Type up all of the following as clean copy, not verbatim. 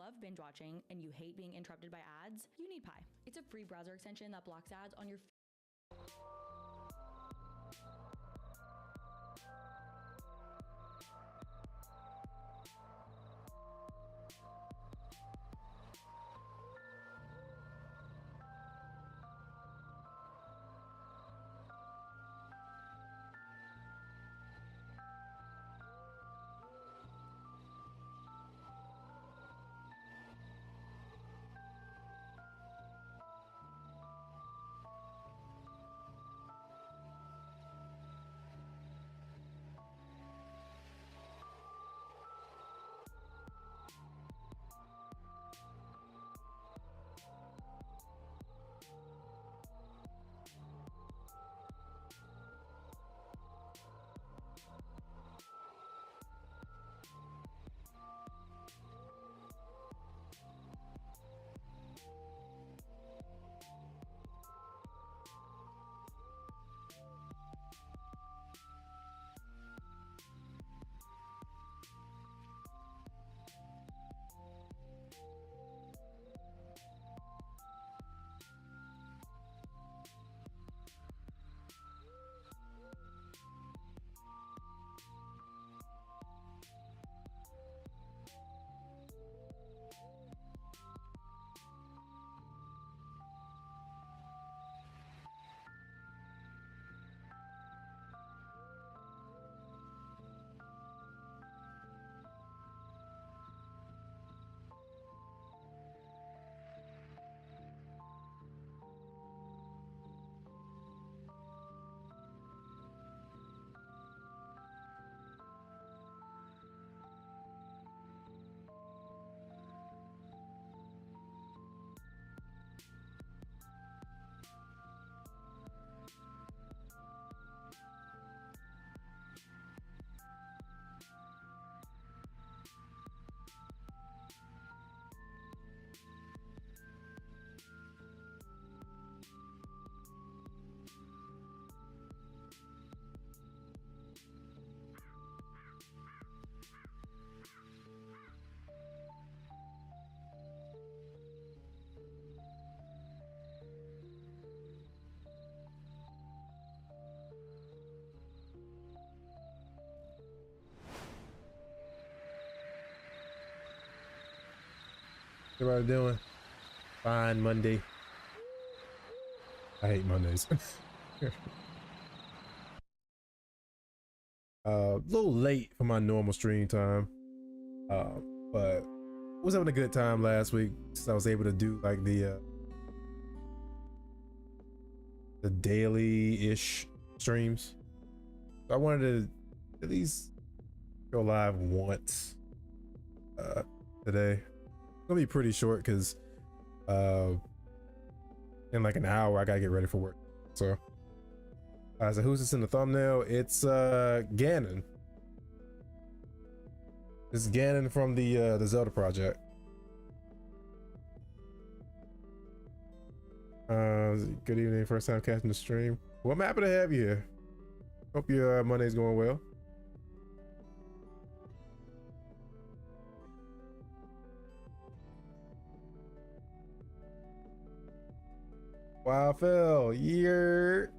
love binge watching and you hate being interrupted by ads, you need Pi. It's a free browser extension that blocks ads on your Everybody doing fine Monday. I hate Mondays. A little late for my normal stream time, but was having a good time last week since I was able to do like the daily-ish streams. So I wanted to at least go live once today. It's gonna be pretty short because in like an hour I gotta get ready for work. So who's this in the thumbnail? It's Ganon. It's Ganon from the Zelda project. Good evening, first time catching the stream. Well, I'm happy to have you here. Hope your Monday's going well. Wow, Phil, year.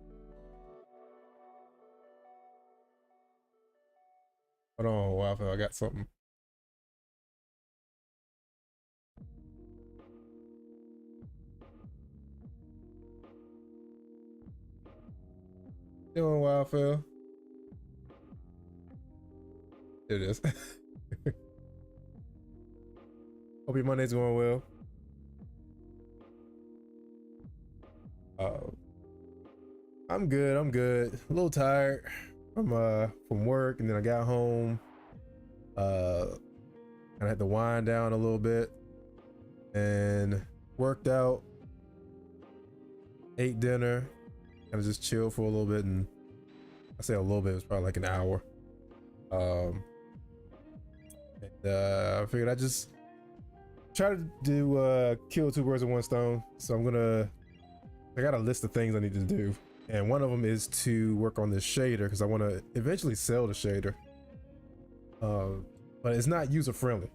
Hold on, wow, Phil, I got something. Doing well, Phil. There it is. Hope your Monday's going well. I'm good. I'm good. A little tired from work, and then I got home. And I had to wind down a little bit, and worked out, ate dinner, kind of just chilled for a little bit, and I say a little bit, it was probably like an hour. I figured I just try to do kill two birds with one stone. So I got a list of things I need to do, and one of them is to work on this shader because I want to eventually sell the shader, but it's not user friendly.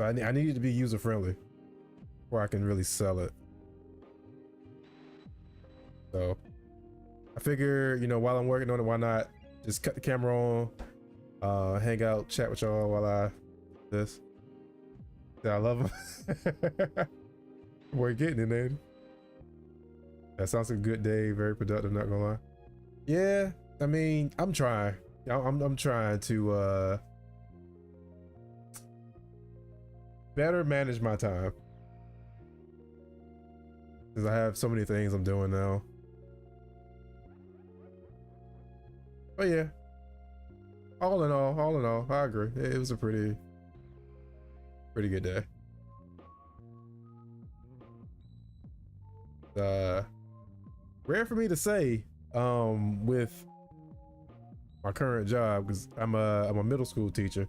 So I need it to be user friendly where I can really sell it. So I figure, you know, while I'm working on it, why not just cut the camera on, hang out, chat with y'all while I do this. Yeah, I love them. We're getting it, man. That sounds like a good day. Very productive, not gonna lie. Yeah, I mean, I'm trying. I'm trying to better manage my time, because I have so many things I'm doing now. But yeah, all in all, I agree. It was a pretty good day. Rare for me to say with my current job, because I'm a middle school teacher,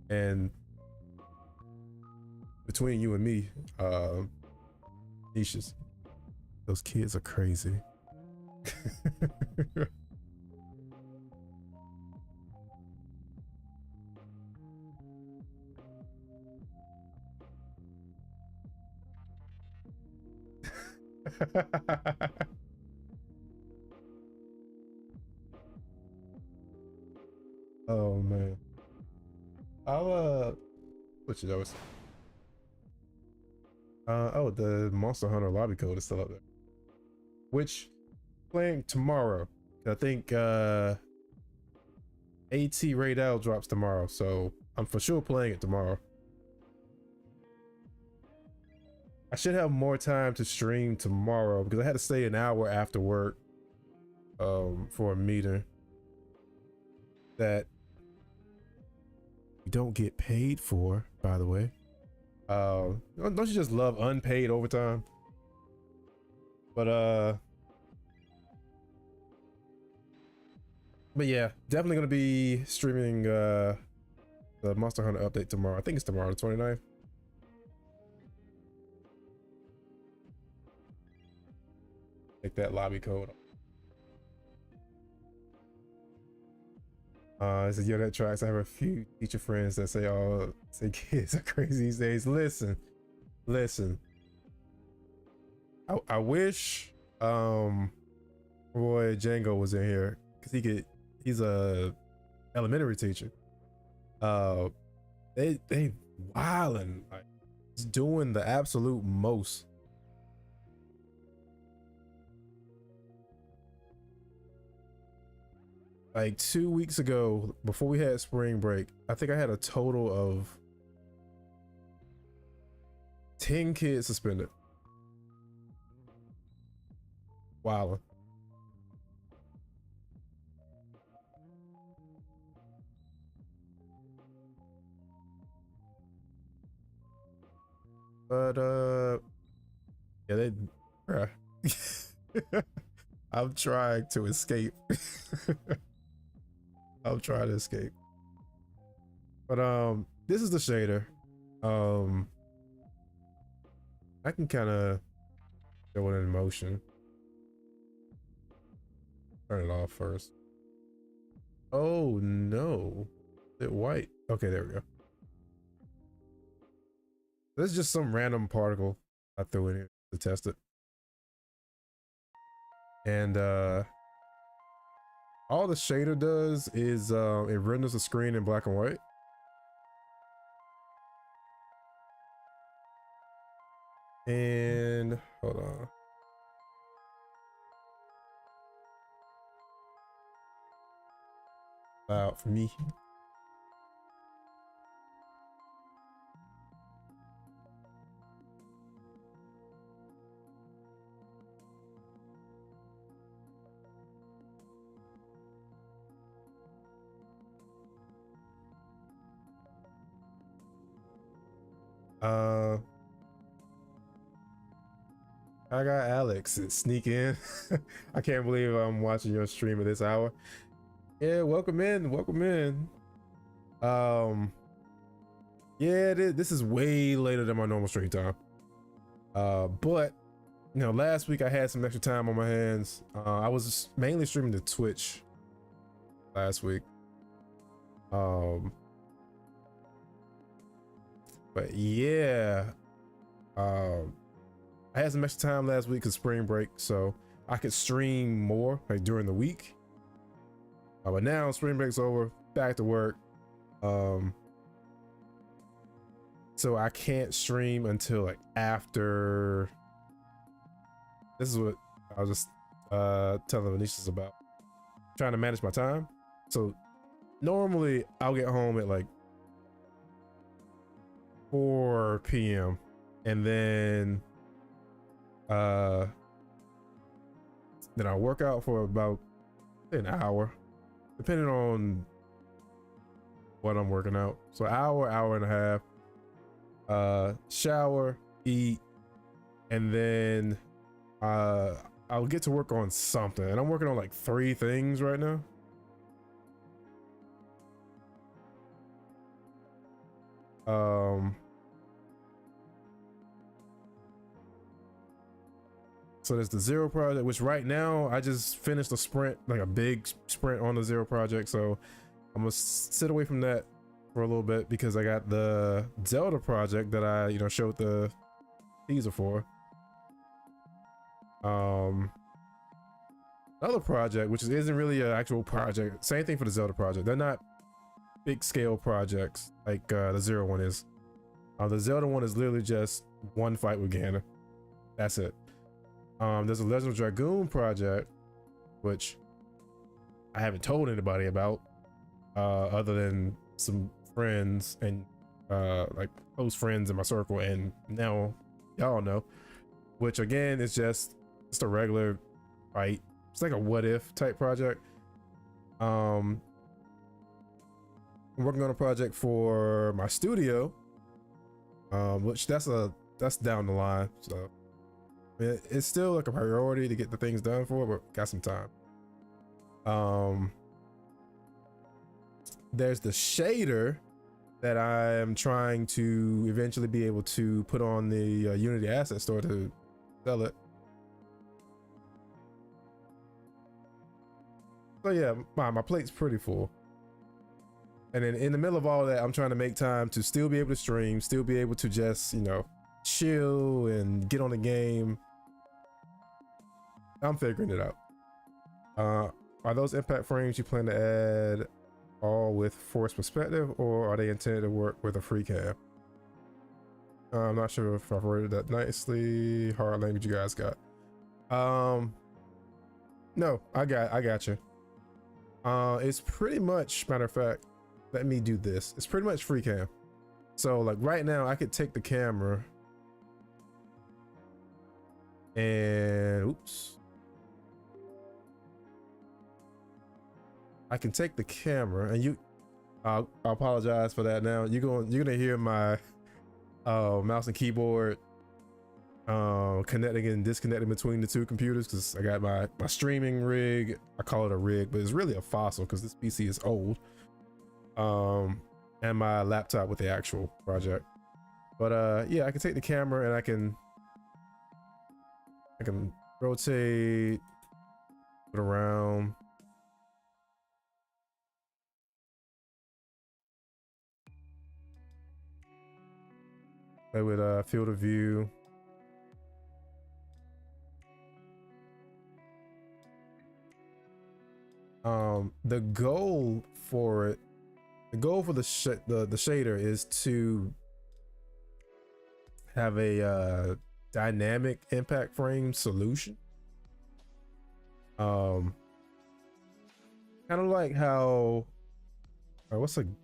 and between you and me, niches, those kids are crazy. Oh man, I'll switch it over. Oh, the Monster Hunter lobby code is still up there, which playing tomorrow. I think AT Raid L drops tomorrow, so I'm for sure playing it tomorrow. I should have more time to stream tomorrow because I had to stay an hour after work for a meeting that you don't get paid for, by the way. Don't you just love unpaid overtime? But yeah, definitely gonna be streaming the Monster Hunter update tomorrow. I think it's tomorrow, the 29th. Take that lobby code. It says, yo, that tracks. I have a few teacher friends that say, oh, say kids are crazy these days. Listen. I wish boy Django was in here, because he's a elementary teacher. They wildin', like, just doing the absolute most. Like 2 weeks ago, before we had spring break, I think I had a total of 10 kids suspended. Wow. But yeah, they bruh. I'm trying to escape. I'm trying to escape. But this is the shader. I can kind of show it in motion. Turn it off first. Oh no. Is it white? Okay, there we go. This is just some random particle I threw in here to test it. And all the shader does is it renders the screen in black and white. And hold on. Out for me. I got Alex sneak in. I can't believe I'm watching your stream at this hour. Yeah, welcome in. Yeah, this is way later than my normal stream time. But you know, last week I had some extra time on my hands. I was mainly streaming to Twitch last week. But yeah, I had some extra time last week because spring break, so I could stream more like during the week. But now spring break's over, back to work. So I can't stream until like after. This is what I was just telling Anisha's about. Trying to manage my time. So normally I'll get home at like 4 p.m. and then I'll work out for about an hour, depending on what I'm working out. So hour and a half, shower, eat, and then I'll get to work on something. And I'm working on like 3 things right now. So there's the Zero project, which right now I just finished a sprint, like a big sprint on the Zero project. So I'm gonna sit away from that for a little bit because I got the Zelda project that I, showed the teaser for. Another project, which isn't really an actual project. Same thing for the Zelda project. They're not big scale projects like the Zero one is. The Zelda one is literally just one fight with Ganon. That's it. There's a Legend of Dragoon project, which I haven't told anybody about, other than some friends and like close friends in my circle, and now y'all know. Which again is just a regular fight. It's like a what if type project. I'm working on a project for my studio, which that's down the line. So it's still like a priority to get the things done for, but got some time. There's the shader that I am trying to eventually be able to put on the Unity asset store to sell it. So yeah, my plate's pretty full. And then in the middle of all that, I'm trying to make time to still be able to stream, still be able to just, chill and get on the game. I'm figuring it out. Are those impact frames you plan to add all with forced perspective, or are they intended to work with a free cam? I'm not sure if I've worded that nicely. Hard language you guys got. No, I got you. It's pretty much, matter of fact, let me do this. It's pretty much free cam. So like right now I could take the camera and oops. I can take the camera and I apologize for that. Now you're gonna hear my mouse and keyboard connecting and disconnecting between the 2 computers because I got my streaming rig. I call it a rig, but it's really a fossil because this PC is old. And my laptop with the actual project. But yeah, I can take the camera and I can rotate it around. Play with field of view. The goal for the shader is to have a dynamic impact frame solution. Kind of like how what's an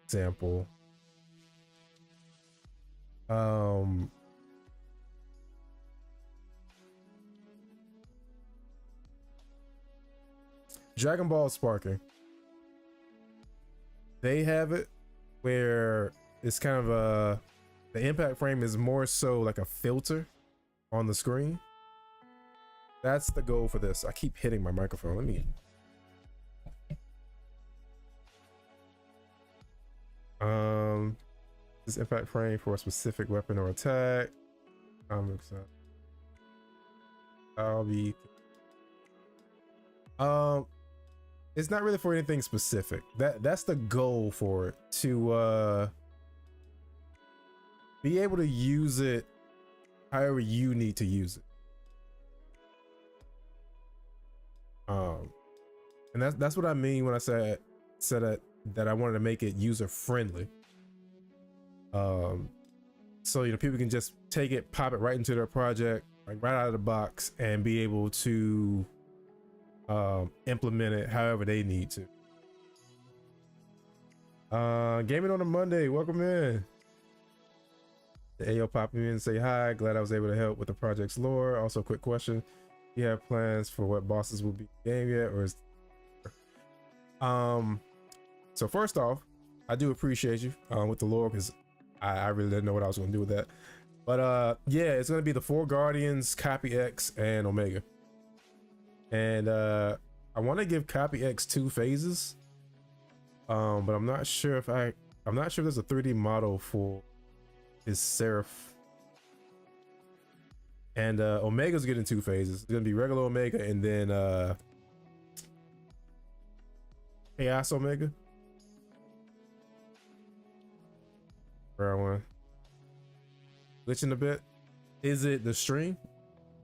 example? Dragon Ball Sparking. They have it where it's kind of the impact frame is more so like a filter on the screen. That's the goal for this. I keep hitting my microphone. Let me. This impact frame for a specific weapon or attack. I'll be. It's not really for anything specific. That's the goal for it, to be able to use it however you need to use it. And that's what I mean when I said that I wanted to make it user friendly. So you know, people can just take it, pop it right into their project, like right out of the box, and be able to implement it however they need to. Gaming on a Monday, welcome in. The AO popping in, say hi, glad I was able to help with the project's lore. Also, quick question, do you have plans for what bosses will be in the game yet, or is so first off, I do appreciate you with the lore, because I really didn't know what I was going to do with that. But yeah, it's going to be the 4 Guardians, Copy X, and Omega. And I want to give Copy X 2 phases, but I'm not sure if there's a 3D model for his Seraph. And Omega's getting 2 phases. It's going to be regular Omega and then Chaos Omega. Where I want glitching a bit. Is it the stream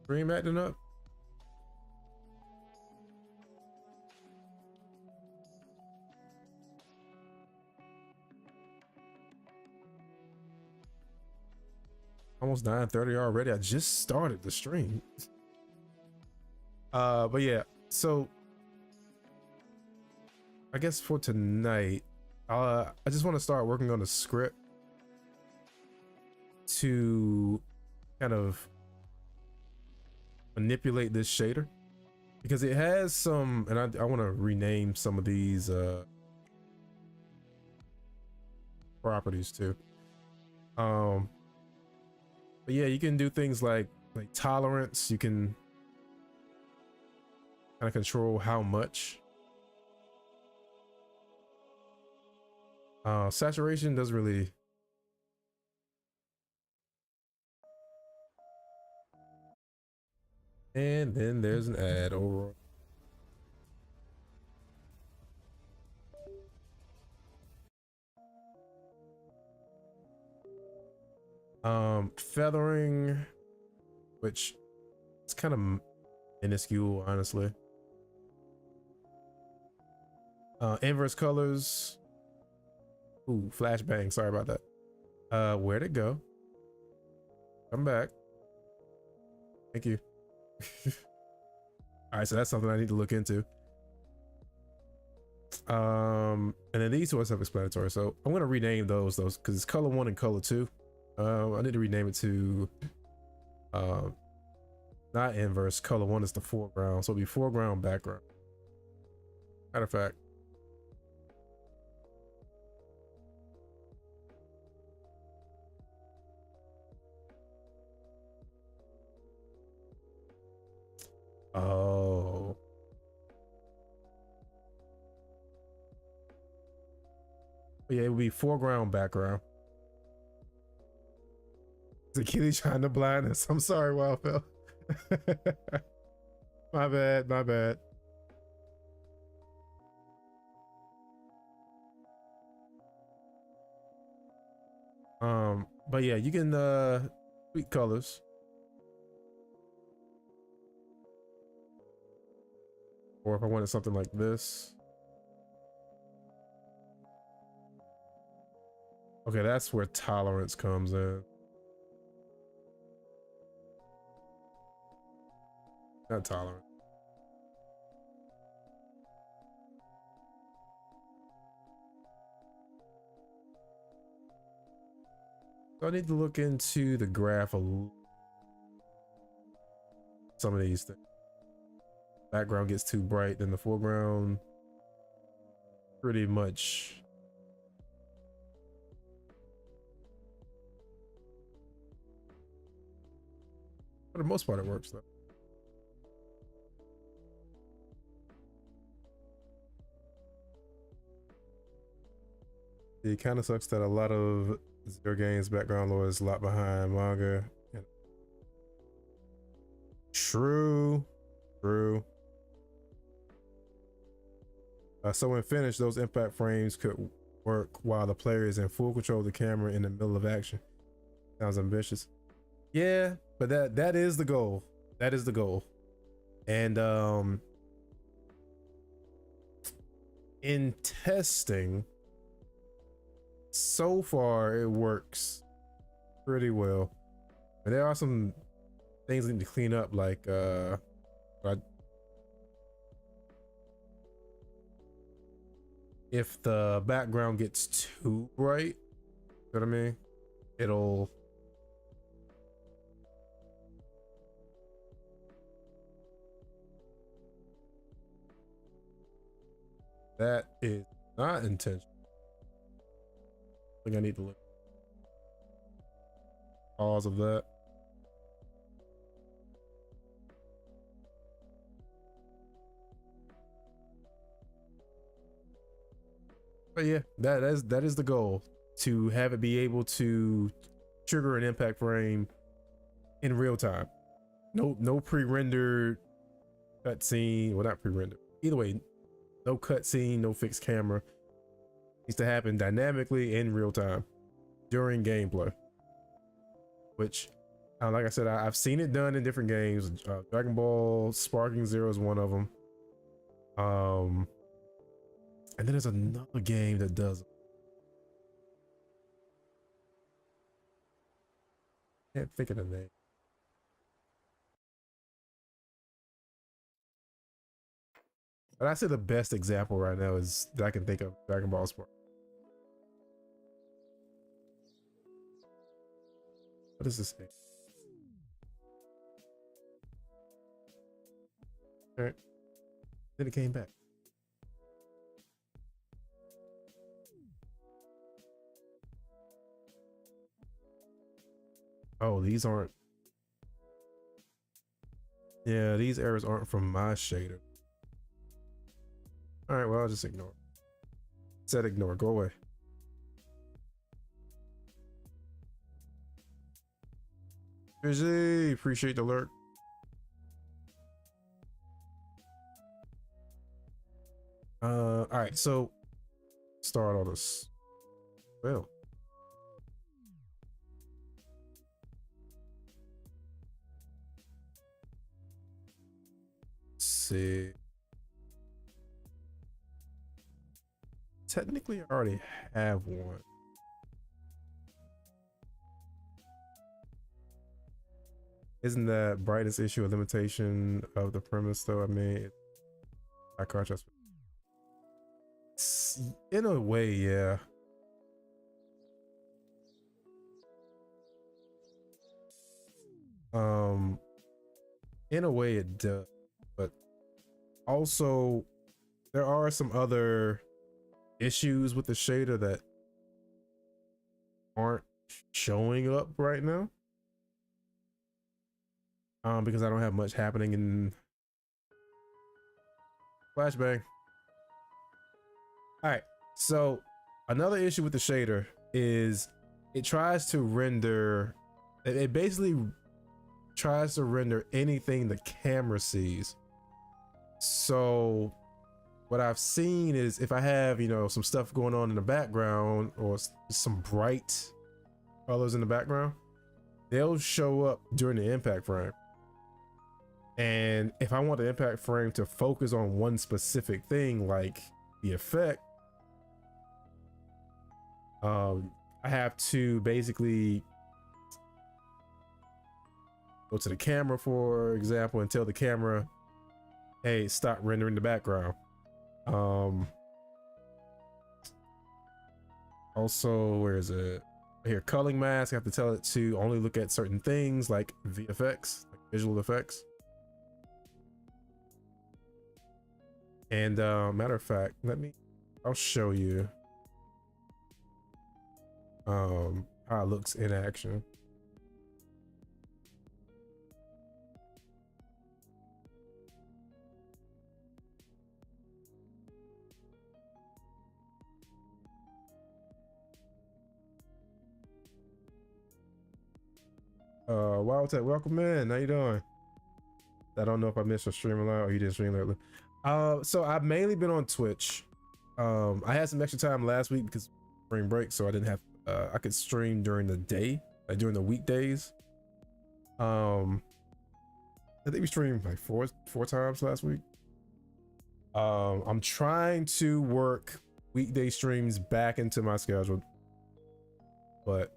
acting up? Almost 9:30 already. I just started the stream. But yeah, so I guess for tonight, I just want to start working on the script to kind of manipulate this shader, because it has some, and I want to rename some of these properties too. But yeah, you can do things like tolerance. You can kind of control how much. Saturation doesn't really. And then there's an ad over. Feathering, which it's kind of minuscule, honestly. Inverse colors. Ooh, flashbang. Sorry about that. Where'd it go? Come back. Thank you. All right, so that's something I need to look into. And then these two are self-explanatory, so I'm gonna rename those because it's color 1 and color 2. I need to rename it to not inverse. Color 1 is the foreground, so it'll be foreground, background. Matter of fact, oh, yeah, it would be foreground, background. Is Kitty trying to blind us? I'm sorry, Wildfell. My bad. But yeah, you can tweak colors. Or if I wanted something like this. Okay, that's where tolerance comes in. Not tolerant. So I need to look into the graph a little. Some of these things. Background gets too bright, then the foreground pretty much. For the most part, it works though. It kind of sucks that a lot of Zero Games background lore is locked behind manga. True. So when finished, those impact frames could work while the player is in full control of the camera in the middle of action. Sounds ambitious. Yeah, but that is the goal. That is the goal. And in testing, so far it works pretty well. But there are some things I need to clean up, like if the background gets too bright, you know what I mean? It'll that is not intentional. I think I need to look cause of that. But yeah, that is the goal, to have it be able to trigger an impact frame in real time. No pre-rendered cutscene. Well, not pre-rendered. Either way, no cutscene, no fixed camera. Needs to happen dynamically in real time during gameplay. Which, like I said, I've seen it done in different games. Dragon Ball Sparking Zero is one of them. And then there's another game that does it. Can't think of the name. But I say the best example right now is that I can think of, Dragon Ball Spark. What does this say? All right. Then it came back. Oh, these aren't. Yeah, these errors aren't from my shader. All right, well, I'll just ignore. Said ignore, go away. Busy, appreciate the alert. All right, so start all this. Well. See, technically I already have one. Isn't that brightness issue a limitation of the premise though? I mean, I contrast in a way, yeah. In a way it does, but also there are some other issues with the shader that aren't showing up right now, because I don't have much happening in Flashbang. All right, so another issue with the shader is it tries to render, it basically tries to render anything the camera sees. So what I've seen is if I have, you know, some stuff going on in the background or some bright colors in the background, they'll show up during the impact frame. And if I want the impact frame to focus on one specific thing, like the effect, I have to basically go to the camera, for example, and tell the camera, hey, stop rendering the background. Also, where is it? Here, culling mask, I have to tell it to only look at certain things like VFX, like visual effects. And matter of fact, I'll show you how it looks in action. Wildtech, welcome in. How you doing? I don't know if I missed your stream a lot or you didn't stream lately. So I've mainly been on Twitch. I had some extra time last week because spring break, so I didn't have I could stream during the day like during the weekdays. I think we streamed like four times last week. I'm trying to work weekday streams back into my schedule, but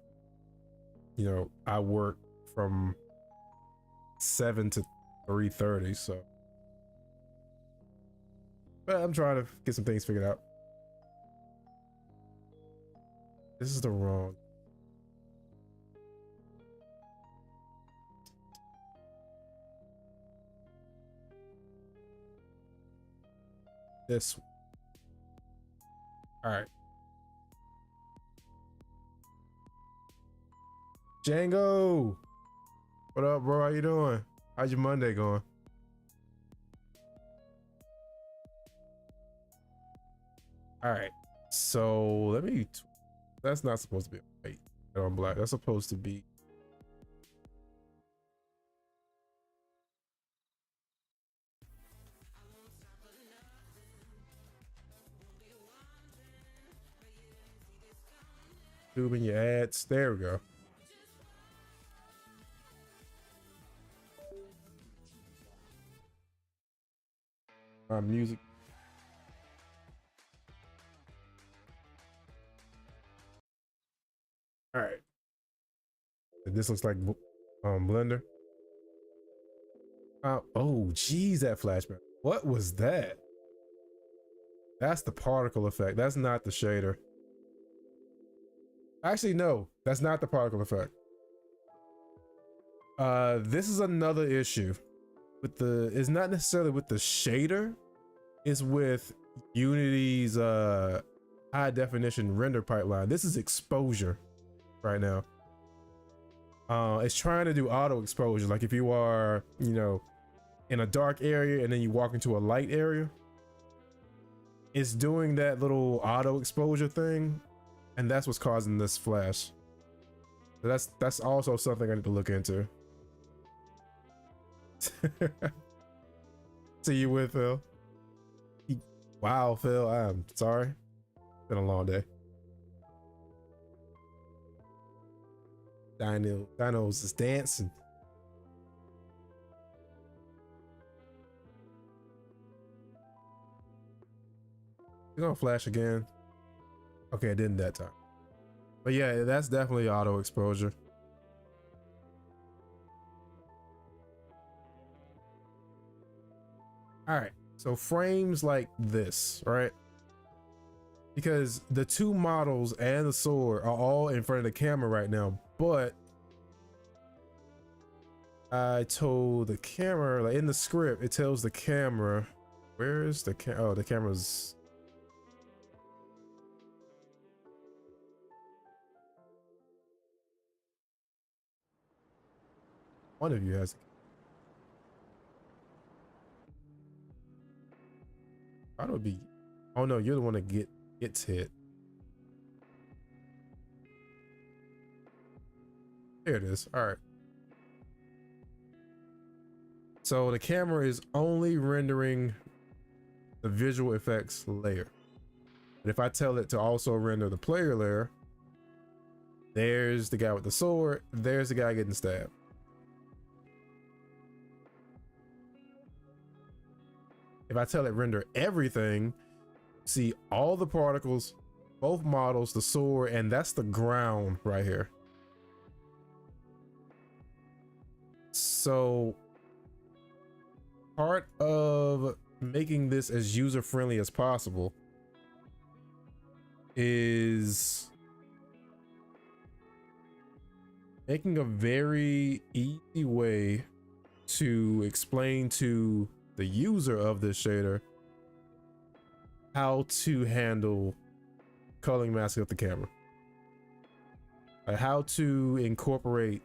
you know, I work from 7 to 3:30, so but I'm trying to get some things figured out. This is the wrong. This. All right. Django, what up, bro? How you doing? How's your Monday going? All right. So let me. That's not supposed to be white on black. That's supposed to be. Tubing your ads. There we go. Music. All right. This looks like Blender. Oh, geez, that flashback. What was that? That's the particle effect. That's not the shader. Actually, no, that's not the particle effect. This is another issue with the. It's not necessarily with the shader. It's with Unity's high definition render pipeline. This is exposure right now. It's trying to do auto exposure. Like if you are, you know, in a dark area and then you walk into a light area, it's doing that little auto exposure thing, and that's what's causing this flash. So that's also something I need to look into. See you with Phil. Wow, Phil, I'm sorry. Been a long day. Dinos is dancing. It's gonna flash again. Okay, it didn't that time. But yeah, that's definitely auto exposure. All right, so frames like this, right? Because the two models and the sword are all in front of the camera right now, but I told the camera, like in the script, it tells the camera, where is the oh, the camera's. One of you has. How do it be? Oh no, you're the one that gets hit. There it is. All right. So the camera is only rendering the visual effects layer. But if I tell it to also render the player layer, there's the guy with the sword, there's the guy getting stabbed. If I tell it render everything, see all the particles, both models, the sword, and that's the ground right here. So part of making this as user-friendly as possible is making a very easy way to explain to the user of this shader how to handle culling masking up the camera, like how to incorporate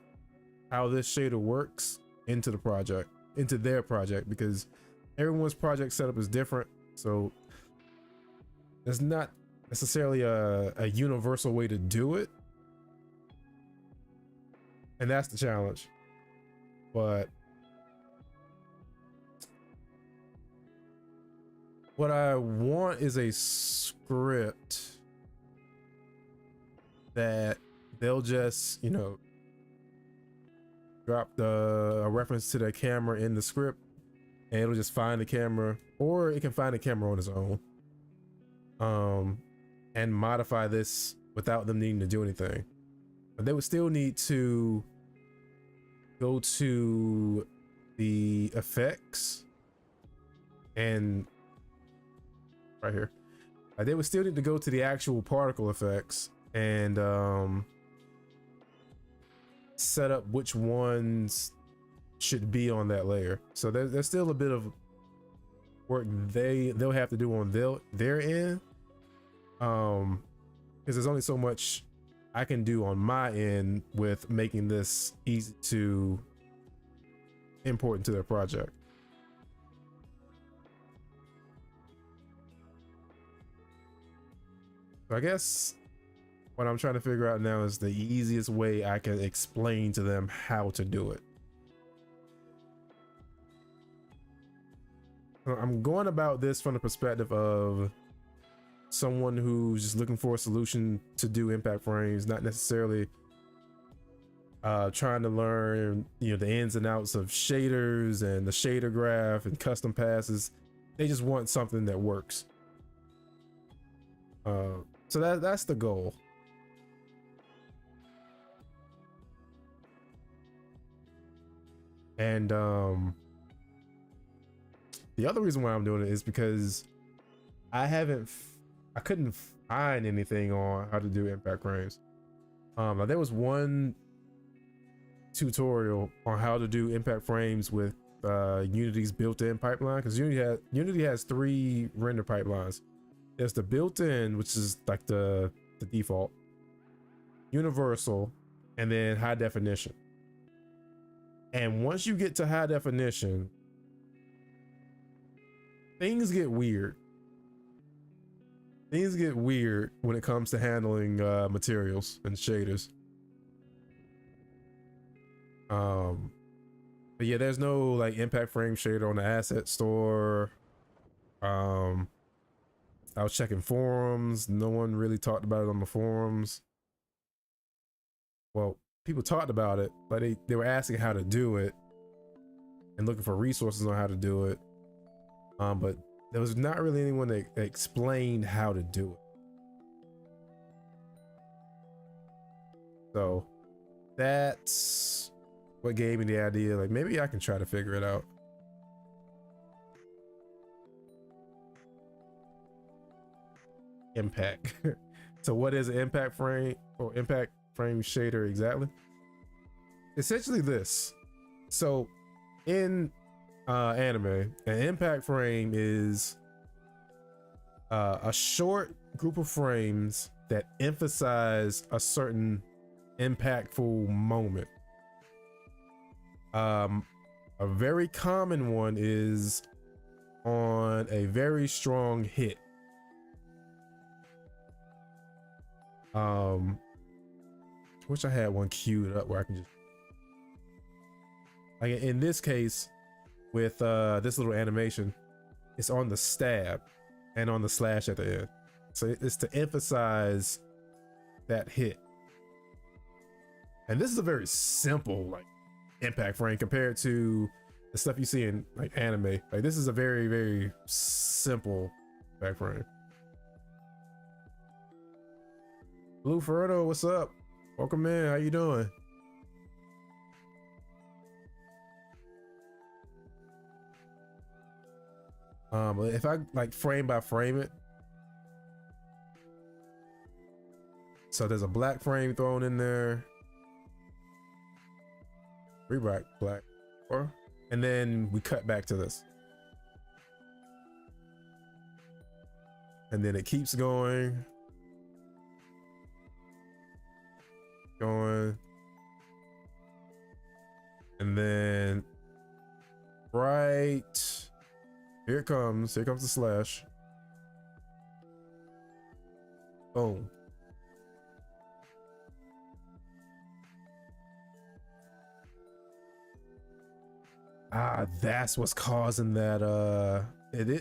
how this shader works into the project, into their project, because everyone's project setup is different. So there's not necessarily a universal way to do it, and that's the challenge. But what I want is a script that they'll just, you know, drop a reference to the camera in the script, and it'll just find the camera, or it can find the camera on its own, and modify this without them needing to do anything. But they would still need to go to the effects and right here. They would still need to go to the actual particle effects and set up which ones should be on that layer. So there's still a bit of work they'll have to do on their end, because there's only so much I can do on my end with making this easy to import into their project. So I guess what I'm trying to figure out now is the easiest way I can explain to them how to do it. I'm going about this from the perspective of someone who's just looking for a solution to do impact frames, not necessarily trying to learn, you know, the ins and outs of shaders and the shader graph and custom passes. They just want something that works. So that's the goal. And the other reason why I'm doing it is because I couldn't find anything on how to do impact frames. There was one tutorial on how to do impact frames with Unity's built-in pipeline, because Unity has 3 render pipelines. There's the built-in, which is like the default, universal, and then high definition. And once you get to high definition, things get weird. Things get weird when it comes to handling materials and shaders. But yeah, there's no like impact frame shader on the asset store. I was checking forums. No one really talked about it on the forums. Well, people talked about it, but they were asking how to do it and looking for resources on how to do it. But there was not really anyone that explained how to do it. So that's what gave me the idea, like maybe I can try to figure it out. Impact. So what is an impact frame or impact frame shader exactly? Essentially this. So in anime, an impact frame is a short group of frames that emphasize a certain impactful moment. A very common one is on a very strong hit. Wish I had one queued up where I can just, like in this case with this little animation, it's on the stab and on the slash at the end. So it's to emphasize that hit. And this is a very simple like impact frame compared to the stuff you see in like anime. Like this is a very, very simple impact frame. Blue Ferdo, what's up? Welcome in. How you doing? If I like frame by frame it, so there's a black frame thrown in there, black, and then we cut back to this, and then it keeps going. And then right here comes the slash. Boom. That's what's causing that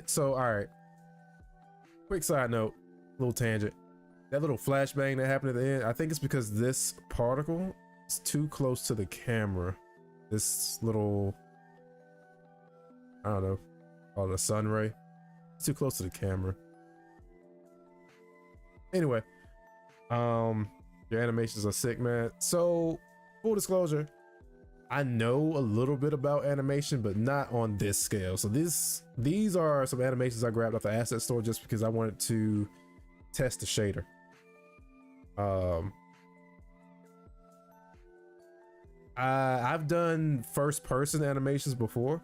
so all right, quick side note, little tangent. That little flashbang that happened at the end, I think it's because this particle is too close to the camera. this little, I don't know, called a sun ray. It's too close to the camera. Anyway, your animations are sick, man. So full disclosure, I know a little bit about animation, but not on this scale. So these are some animations I grabbed off the asset store just because I wanted to test the shader. I've done first person animations before.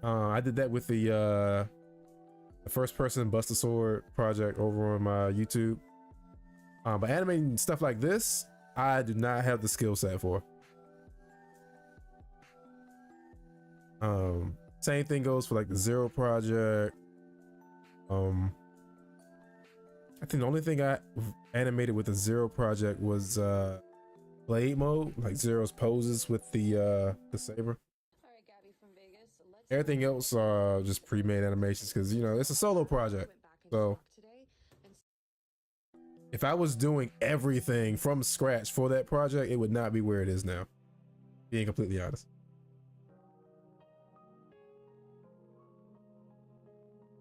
I did that with the first person Buster Sword project over on my YouTube. But animating stuff like this, I do not have the skill set for. Same thing goes for like the Zero project. I think the only thing I animated with the Zero project was blade mode, like Zero's poses with the saber. Everything else are just pre-made animations because, you know, it's a solo project. So if I was doing everything from scratch for that project, it would not be where it is now, being completely honest.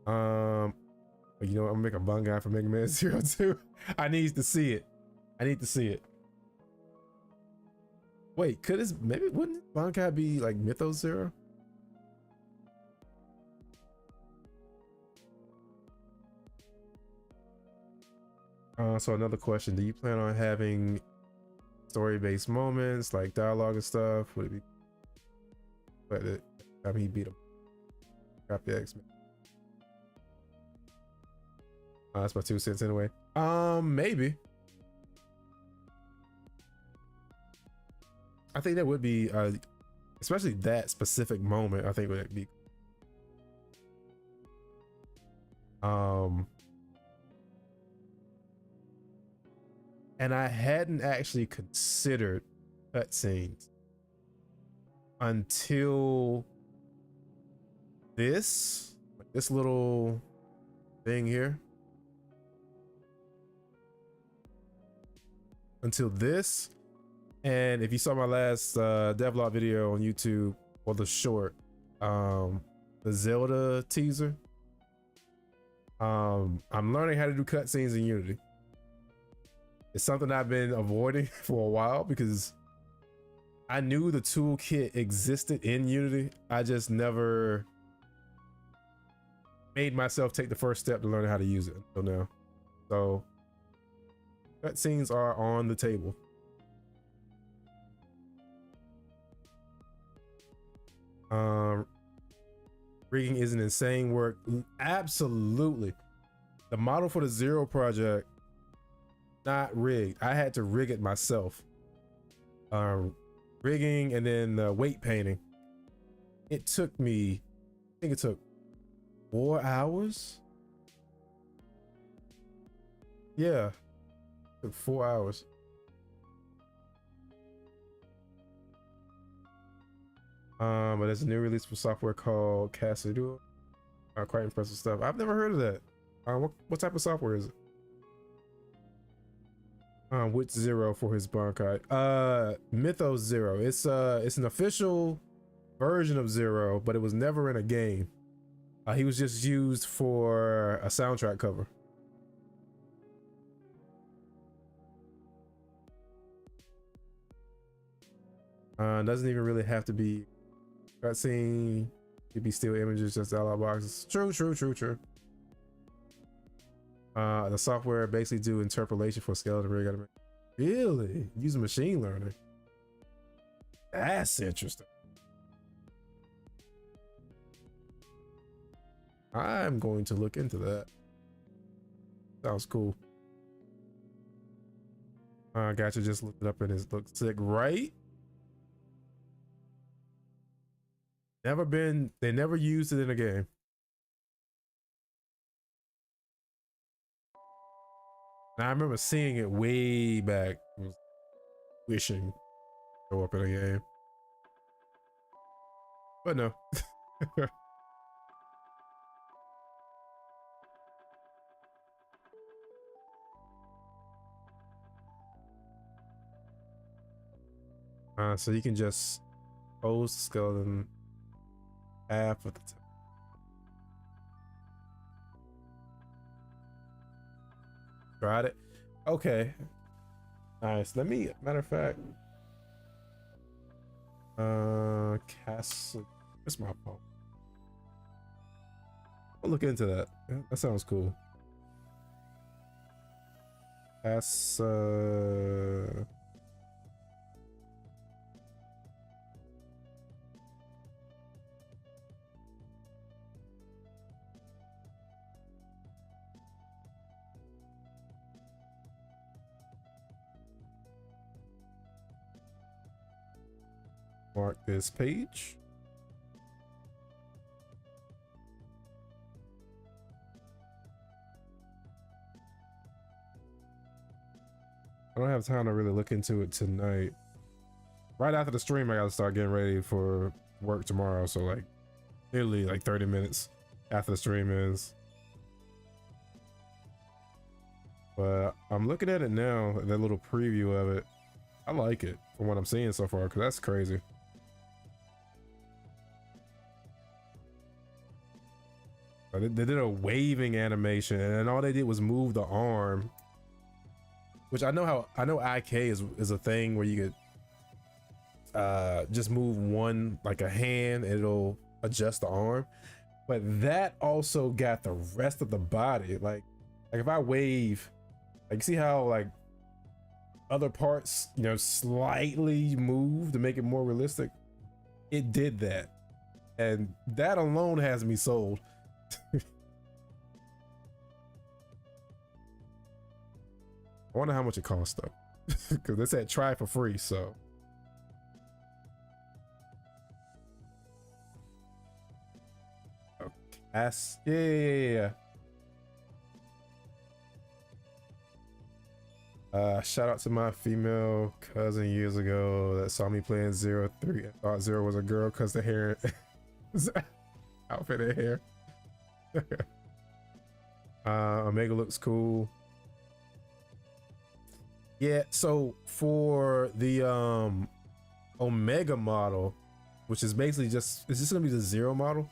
You know what, I'm gonna make a bun guy for Mega Man Zero 2. I need to see it. I need to see it. Wait, could this, maybe wouldn't Bankai be like Mythos Zero? So another question, do you plan on having story-based moments like dialogue and stuff? Would it be but it, I mean, he beat him. Copy X-Men. That's my 2 cents anyway. Maybe. I think that would be especially that specific moment, I think would be and I hadn't actually considered cutscenes until this little thing here. Until this, and if you saw my last devlog video on YouTube, or the short, the Zelda teaser, I'm learning how to do cutscenes in Unity. It's something I've been avoiding for a while because I knew the toolkit existed in Unity. I just never made myself take the first step to learn how to use it until now. So cutscenes are on the table. Rigging is an insane work. Absolutely. The model for the Zero project, not rigged. I had to rig it myself. Rigging and then weight painting. It took me, I think it took 4 hours. Yeah, it took 4 hours. But there's a new release for software called Castle. Quite impressive stuff. I've never heard of that. What type of software is it? Which Zero for his Bankai? Mythos Zero. It's an official version of Zero, but it was never in a game. He was just used for a soundtrack cover. Doesn't even really have to be cutscene. Could be still images, just dialog boxes. True. The software basically do interpolation for skeleton rig animation. Really? Using machine learning? That's interesting. I'm going to look into that. Sounds cool. Gotcha, just looked it up and it looks sick, right? They never used it in a game. Now, I remember seeing it way back, wishing to go up in a game, but no. So you can just Pose the skeleton half of the time. Tried it. Okay. Nice. Let me, matter of fact, castle. Where's my phone? I'll look into that. That sounds cool. Mark this page. I don't have time to really look into it tonight. Right after the stream, I gotta start getting ready for work tomorrow. So like, nearly like 30 minutes after the stream is. But I'm looking at it now, that little preview of it. I like it from what I'm seeing so far, because that's crazy. They did a waving animation, and all they did was move the arm. Which I know IK is a thing where you could just move one, like a hand, and it'll adjust the arm. But that also got the rest of the body. Like if I wave, like you see how like other parts, you know, slightly move to make it more realistic. It did that, and that alone has me sold. I wonder how much it costs though, because they said try for free. So okay, yeah. Shout out to my female cousin years ago that saw me playing 03 and thought Zero was a girl because the hair, outfit and hair. Omega looks cool. Yeah, so for the Omega model, which is basically it's just gonna be the Zero model,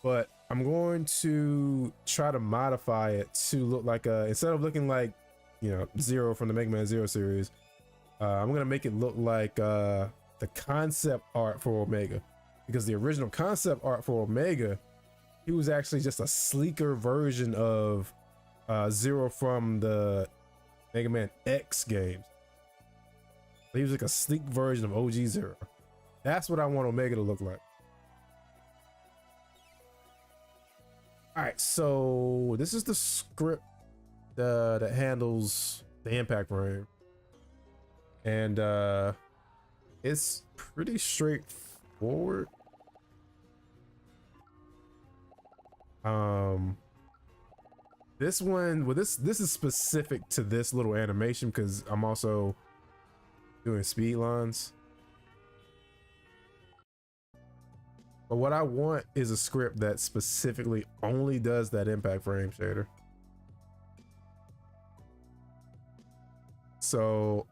but I'm going to try to modify it to look like instead of looking like, you know, Zero from the Mega Man Zero series, I'm gonna make it look like the concept art for Omega, because the original concept art for Omega, he was actually just a sleeker version of Zero from the Mega Man X games. He was like a sleek version of OG Zero. That's what I want Omega to look like. All right, so this is the script that handles the impact frame, and it's pretty straightforward. This one, well, this is specific to this little animation because I'm also doing speed lines. But what I want is a script that specifically only does that impact frame shader. So,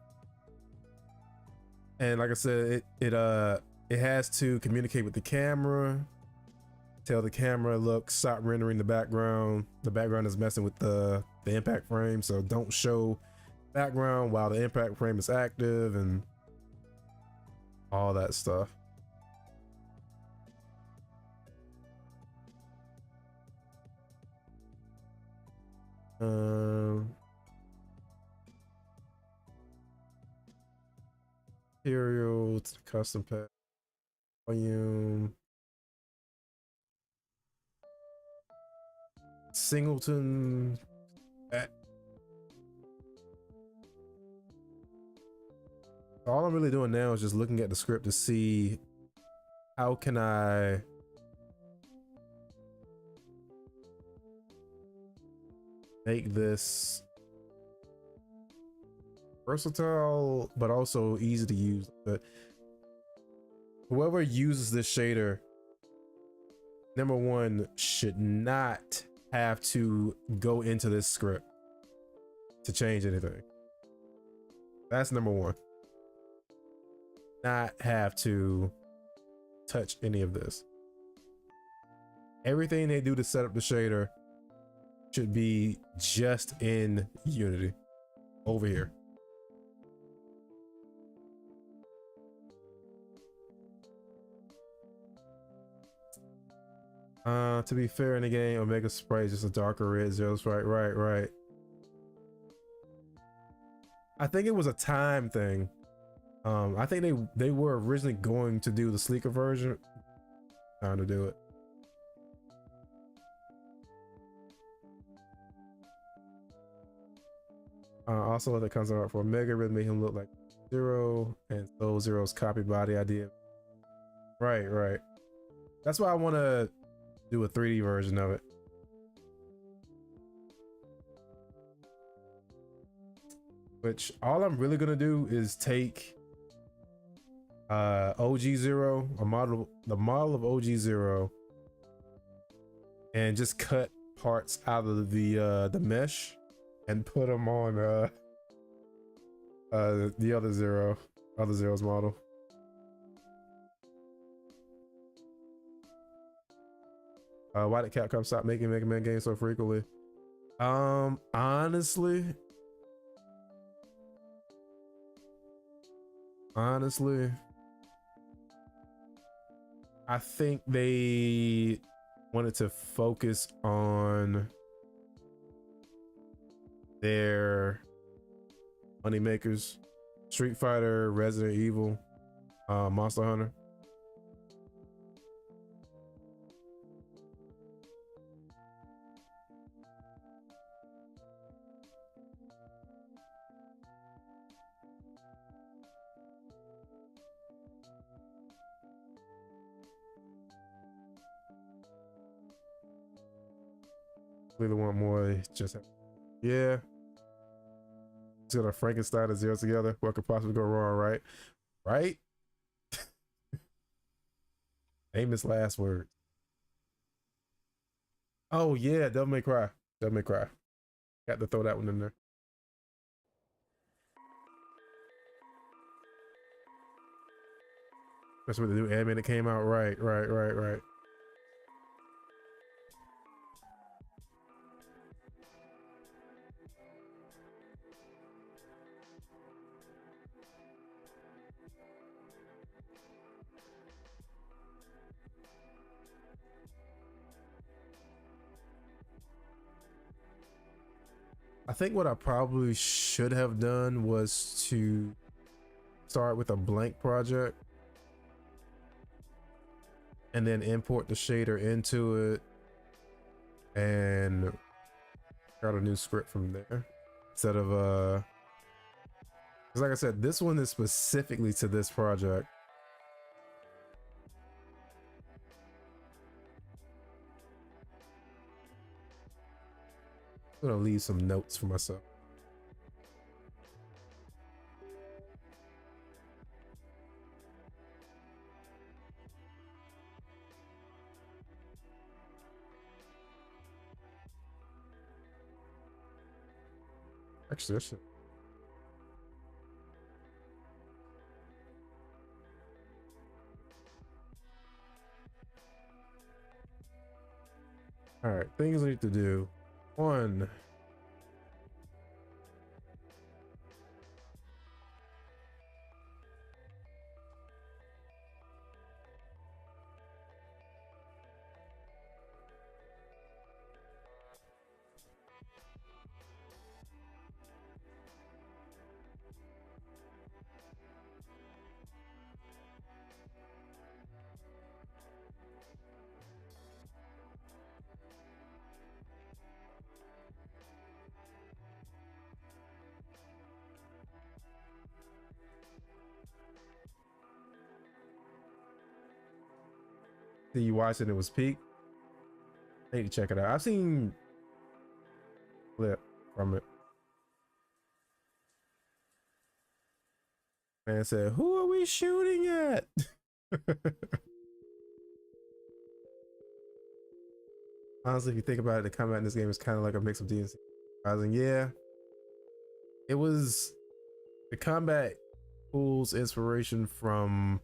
and like I said, it has to communicate with the camera, tell the camera, look, stop rendering the background. The background is messing with the impact frame, so don't show background while the impact frame is active and all that stuff. Material to the custom pack, volume, singleton. All I'm really doing now is just looking at the script to see how can I make this versatile but also easy to use. But whoever uses this shader, number one, should not have to go into this script to change anything. That's number one. not have to touch any of this. Everything they do to set up the shader should be just in Unity over here. To be fair, in the game, Omega Sprite is just a darker red. Zeros, right. I think it was a time thing. I think they were originally going to do the sleeker version. Time to do it. Also, that comes out for Omega, really make him look like Zero, and so Zero's copy body idea. Right. That's why I want to do a 3D version of it. Which all I'm really gonna do is take OG Zero, the model of OG Zero, and just cut parts out of the mesh and put them on the other Zero's model. Why did Capcom stop making Mega Man games so frequently? Honestly, I think they wanted to focus on their money makers: Street Fighter, Resident Evil, Monster Hunter. Really want more. Just yeah. Just got a Frankenstein and Zero together. What could possibly go wrong, right? Famous last word. Oh yeah, Devil May Cry. Got to throw that one in there. That's what the new anime that came out. Right. I think what I probably should have done was to start with a blank project and then import the shader into it and start a new script from there instead of because like I said, this one is specifically to this project. I'm gonna leave some notes for myself. Actually, that shit. All right, things I need to do. One. You watched it, it was peak. I need to check it out. I've seen clip from it. Man said, who are we shooting at? Honestly, if you think about it, the combat in this game is kind of like a mix of DNC. Yeah, it was, the combat pulls inspiration from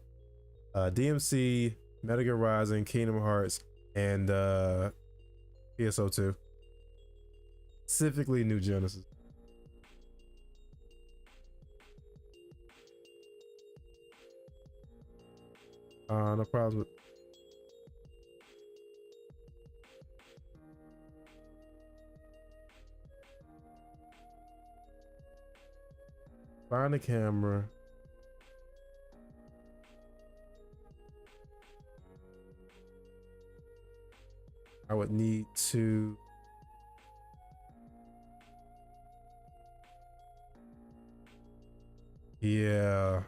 DMC, Metal Gear Rising, Kingdom Hearts, and PSO2, specifically New Genesis. No problem with. Find the camera. I would need to. Yeah.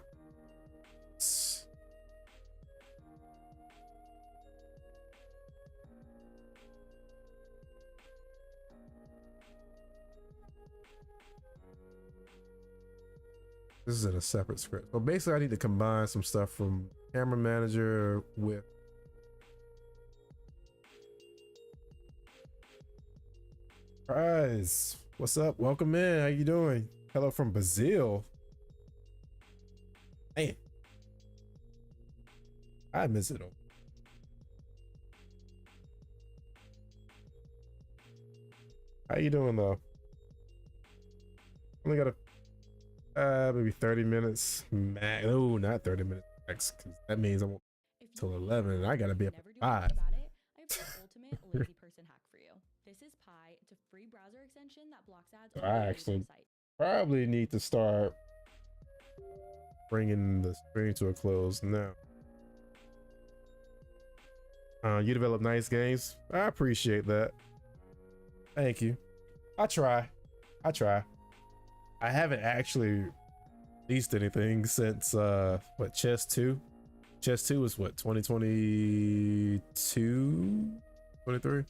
This is in a separate script. So basically I need to combine some stuff from Camera Manager with Prize. What's up? Welcome in. How you doing? Hello from Brazil. Man, I miss it. How you doing though? Only got a maybe 30 minutes max. No, not 30 minutes max, because that means I'm till 11 and I gotta be up at 5. About it, I have the ultimate lazy person hack for you. This is Pi. It's a free browser extension that blocks ads on I your actually site. probably need to start bringing the stream to a close now. You develop nice games. I appreciate that. Thank you. I try. I haven't actually released anything since what, Chess 2? Chess 2 was what, 2022? 23?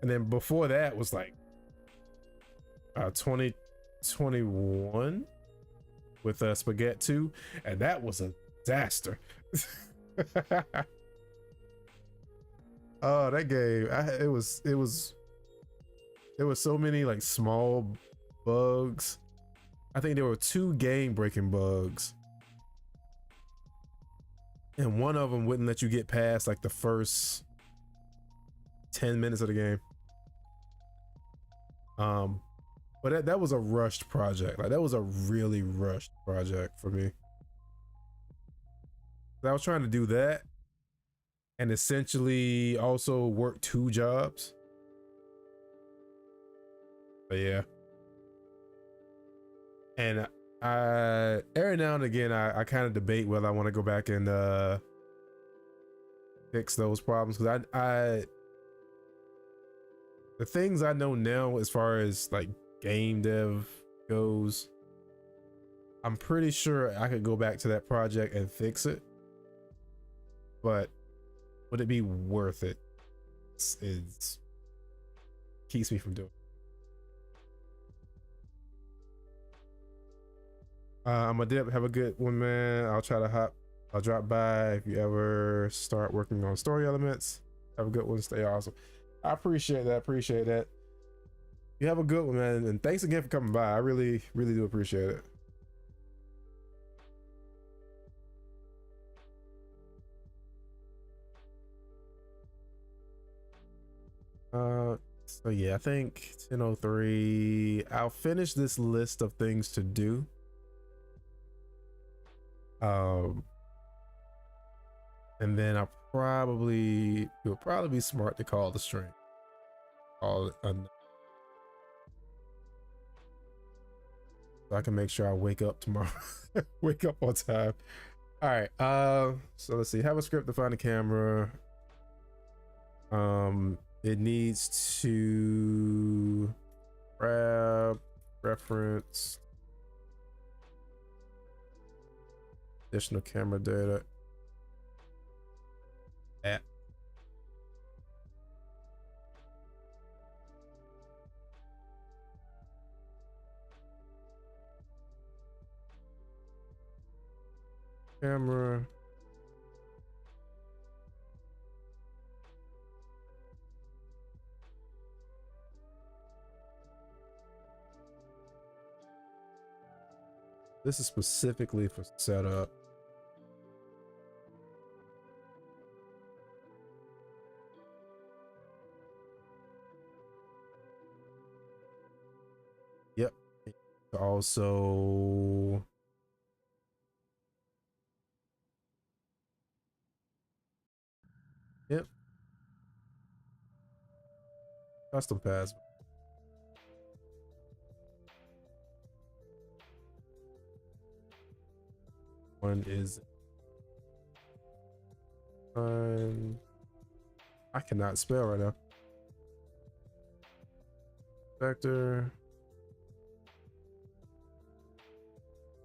And then before that was like 2021 with Spaghetti 2, and that was a disaster. Oh, that game, there was so many like small bugs. I think there were 2 game breaking bugs, and one of them wouldn't let you get past like the first 10 minutes of the game. But that was a rushed project. Like, that was a really rushed project for me. I was trying to do that and essentially also work 2 jobs. But yeah. And every now and again I kind of debate whether I want to go back and fix those problems, because I the things I know now as far as like game dev goes, I'm pretty sure I could go back to that project and fix it, but would it be worth it? It keeps me from doing it. I'm a dip. Have a good one, man. I'll drop by if you ever start working on story elements. Have a good one. Stay awesome. I appreciate that. You have a good one, man. And thanks again for coming by. I really, really do appreciate it. So yeah, I think 10:03. I'll finish this list of things to do. And then it'll probably be smart to call the stream. Call it so I can make sure I wake up tomorrow. Wake up on time. All right. So let's see. Have a script to find the camera. It needs to grab reference additional camera data. Camera. This is specifically for setup. Yep. Also, yep. Custom paths. One is I cannot spell right now. Vector.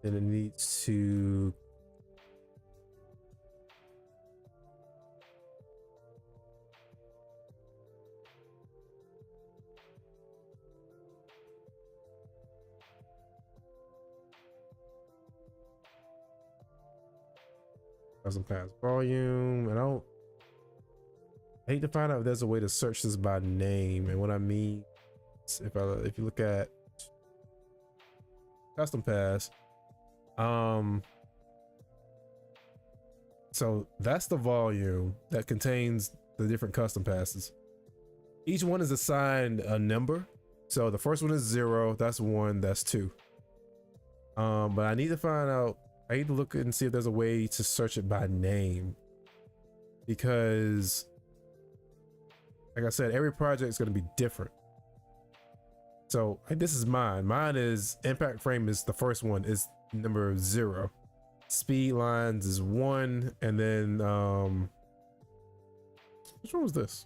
And it needs to custom paths volume. And I hate to find out if there's a way to search this by name. And what I mean is if you look at custom paths, so that's the volume that contains the different custom passes. Each one is assigned a number. So the first one is 0, that's 1, that's 2. But I need to look and see if there's a way to search it by name, because like I said, every project is going to be different. So this is mine is impact frame is the first one, is number 0. Speed lines is 1, and then which one was this?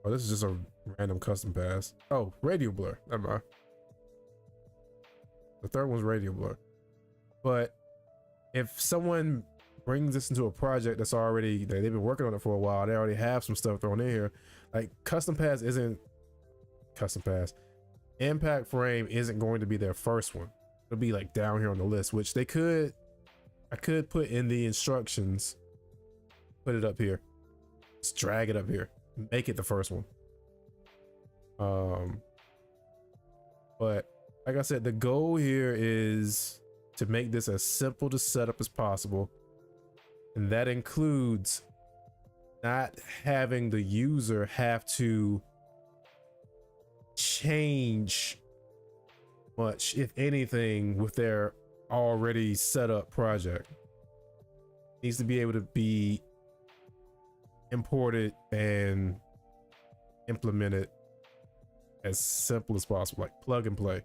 Oh, this is just a random custom pass. Oh, radio blur. Never mind. The third one's radio blur. But if someone brings this into a project that's already, they've been working on it for a while, they already have some stuff thrown in here. Like custom pass isn't custom pass. Impact frame isn't going to be their first one. It'll be like down here on the list, which I could put in the instructions, put it up here, just drag it up here, make it the first one. But like I said, the goal here is to make this as simple to set up as possible. And that includes not having the user have to change much, if anything, with their already set up project. It needs to be able to be imported and implemented as simple as possible, like plug and play.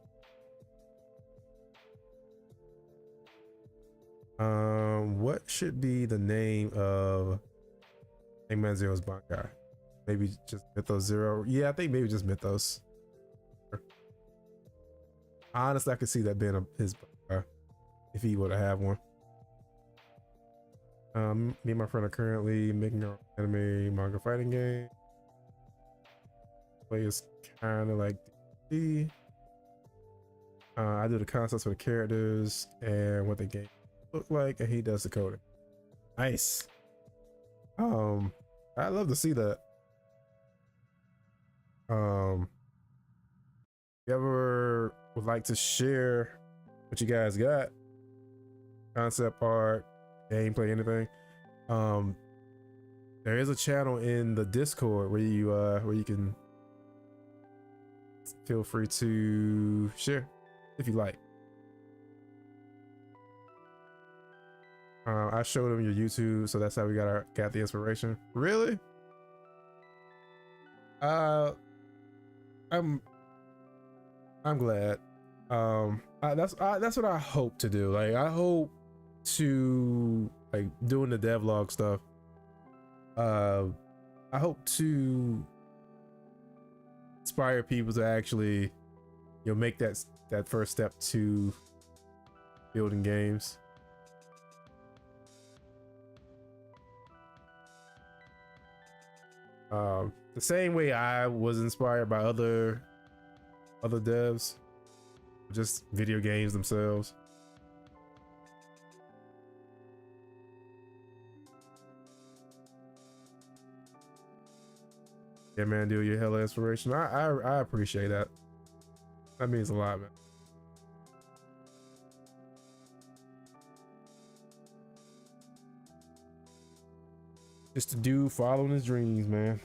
What should be the name of Eggman Zero's Bankai? Maybe just Mythos Zero. Yeah, I think maybe just Mythos. Honestly, I could see that being his Bankai if he would have one. Me and my friend are currently making our anime manga fighting game. Play is kind of like D. I do the concepts for the characters and what the game look like, and he does the coding. Nice. I'd love to see that. If you ever would like to share what you guys got, concept art, gameplay, anything, there is a channel in the Discord where you can feel free to share if you like. I showed him your YouTube, so that's how we got the inspiration. Really? I'm glad. That's what I hope to do. Like, I hope to, like, doing the devlog stuff. I hope to inspire people to actually, make that first step to building games. The same way I was inspired by other devs, just video games themselves. Yeah, man, dude, you're hella inspiration. I appreciate that. That means a lot, man. Just a dude following his dreams, man.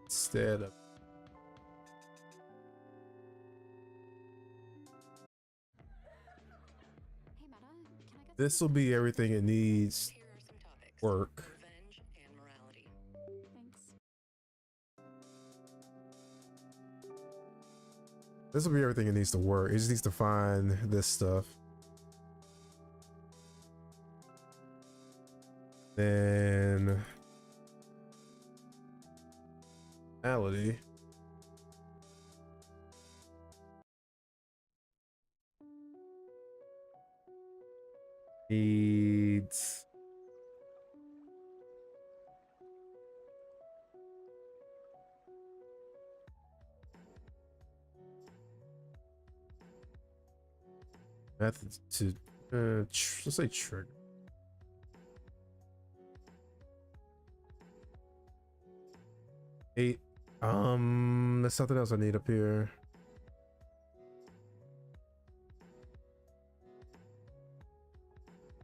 Instead of this will be everything it needs. Work. This will be everything it needs to work. It just needs to find this stuff. Then reality. Needs methods to let's say trigger. Eight. There's something else I need up here.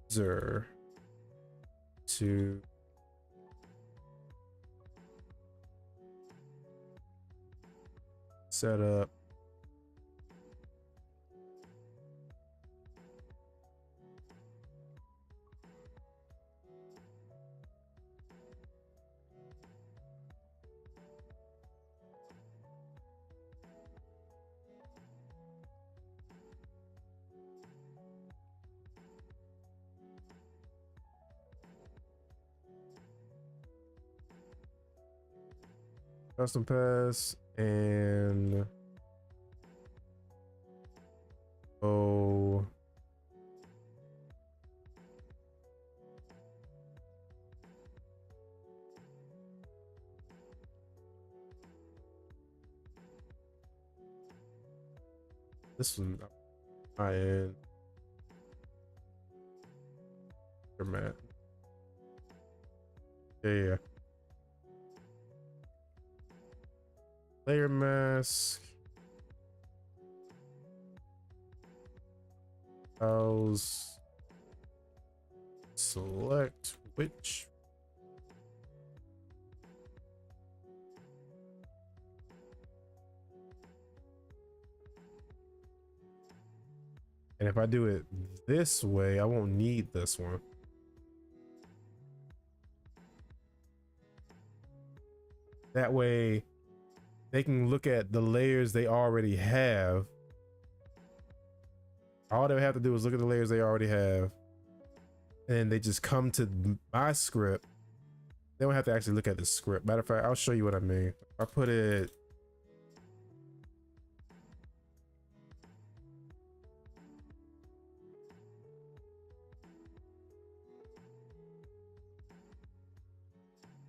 User to set up custom pass and this one I end format. Yeah. Layer mask. House. Select which. And if I do it this way, I won't need this one. That way they can look at the layers they already have. All they have to do is look at the layers they already have. And they just come to my script. They don't have to actually look at the script. Matter of fact, I'll show you what I mean. I put it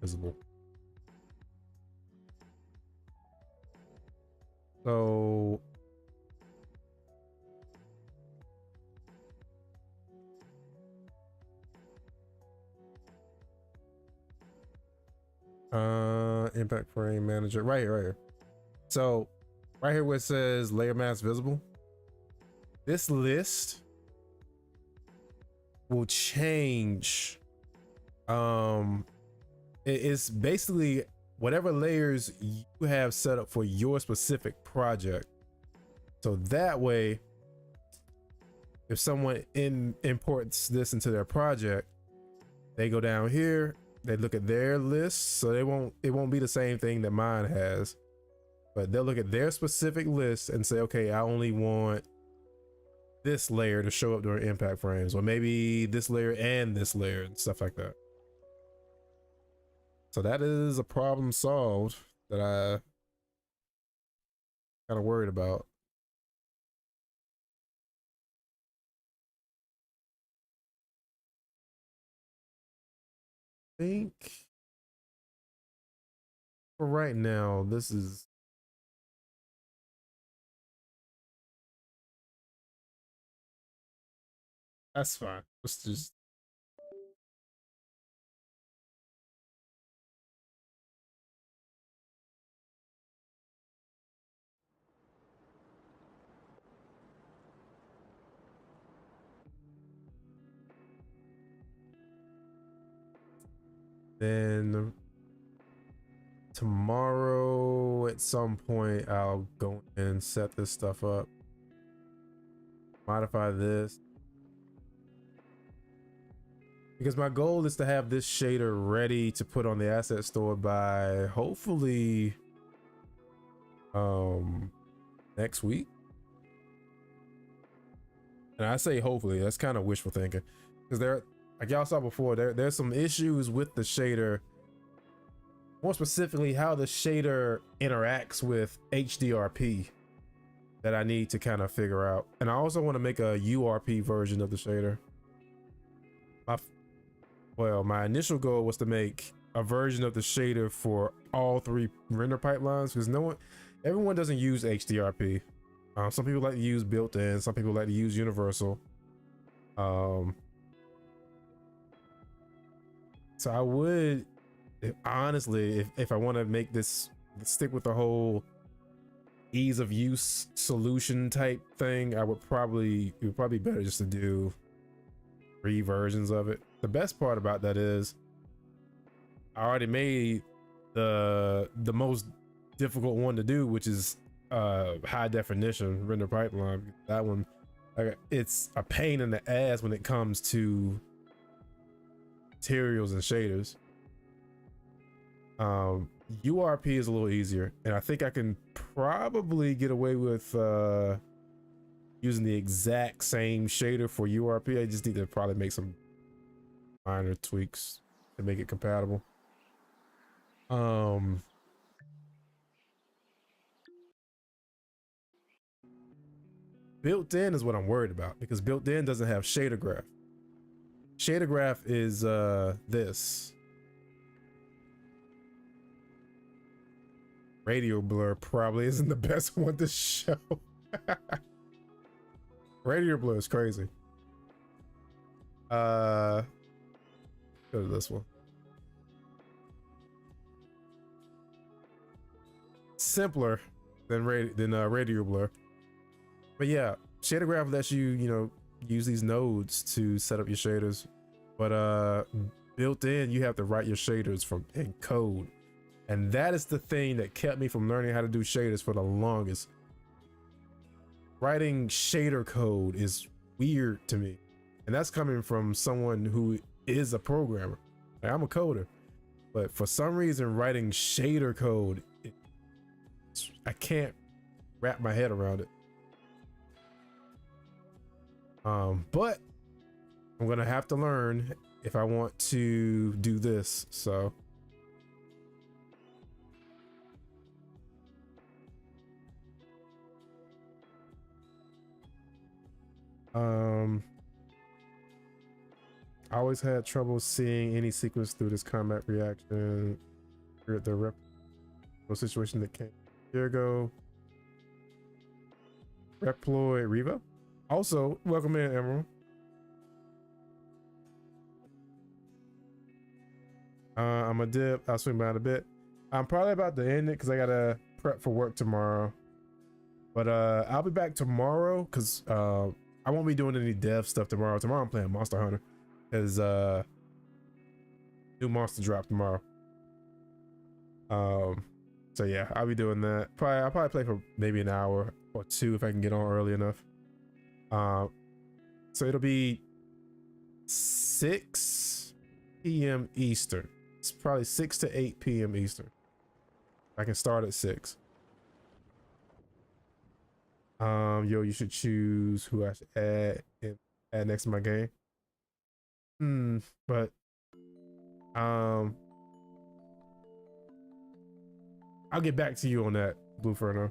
visible. So impact frame manager right here. So right here where it says layer mask visible, this list will change. It's basically whatever layers you have set up for your specific project. So that way, if someone imports this into their project, they go down here, they look at their list. So it won't be the same thing that mine has, but they'll look at their specific list and say, okay, I only want this layer to show up during impact frames, or maybe this layer and this layer and stuff like that. So that is a problem solved that I kind of worried about. I think for right now, this is That's fine. Let's just. Then tomorrow at some point I'll go and set this stuff up, modify this, because my goal is to have this shader ready to put on the asset store by hopefully next week. And I say hopefully, that's kind of wishful thinking, because there, like y'all saw before, there's some issues with the shader. More specifically, how the shader interacts with HDRP that I need to kind of figure out. And I also want to make a URP version of the shader. My initial goal was to make a version of the shader for all three render pipelines, because everyone doesn't use HDRP. Some people like to use built-in, some people like to use universal. So I would, honestly, if I want to make this stick with the whole ease of use solution type thing, it would probably be better just to do 3 versions of it. The best part about that is I already made the most difficult one to do, which is high definition render pipeline. That one, it's a pain in the ass when it comes to materials and shaders. URP is a little easier, and I think I can probably get away with using the exact same shader for URP. I just need to probably make some minor tweaks to make it compatible. Built-in is what I'm worried about, because built-in doesn't have shader graph. Shader graph is this. Radio blur probably isn't the best one to show. Radio blur is crazy. Go to this one. Simpler than radio blur. But yeah, shader graph lets you use these nodes to set up your shaders. But built in, you have to write your shaders in code. And that is the thing that kept me from learning how to do shaders for the longest. Writing shader code is weird to me. And that's coming from someone who is a programmer. Like, I'm a coder. But for some reason, writing shader code, I can't wrap my head around it. But I'm gonna have to learn if I want to do this. So I always had trouble seeing any sequence through this combat reaction. The situation that came a year ago. Reploid Revo. Also, welcome in, Emerald. I'm a dip. I'll swing by in a bit. I'm probably about to end it because I gotta prep for work tomorrow. But I'll be back tomorrow because I won't be doing any dev stuff tomorrow. Tomorrow I'm playing Monster Hunter because new monster drop tomorrow. So yeah, I'll be doing that. I'll probably play for maybe an hour or 2 if I can get on early enough. So it'll be 6 p.m. Eastern. It's probably 6 to 8 p.m. Eastern. I can start at 6. You should choose who I should add next to my game. But I'll get back to you on that, Blueferno.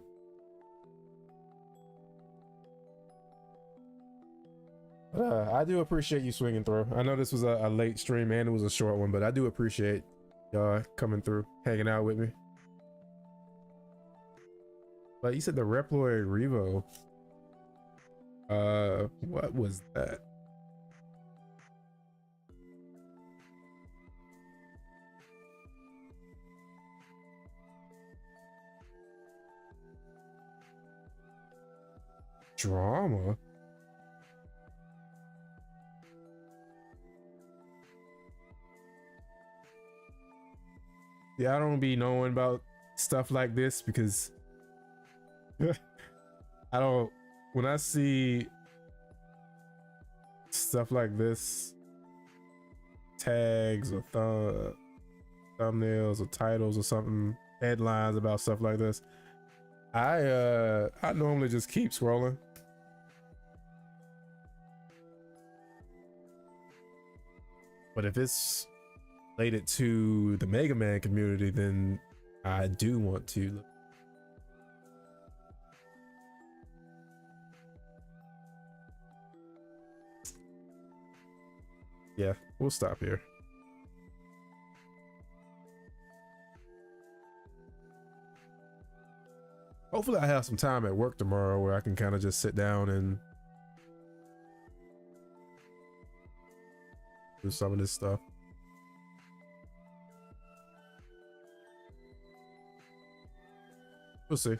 I do appreciate you swinging through. I know this was a late stream and it was a short one, but I do appreciate y'all coming through, hanging out with me. But you said the Reploid Revo. What was that? drama. Yeah, I don't be knowing about stuff like this because I don't, when I see stuff like this, tags or thumbnails or titles or something, headlines about stuff like this, I normally just keep scrolling. But if it's related to the Mega Man community, then I do want to look. Yeah, we'll stop here. Hopefully I have some time at work tomorrow where I can kind of just sit down and do some of this stuff. We'll see.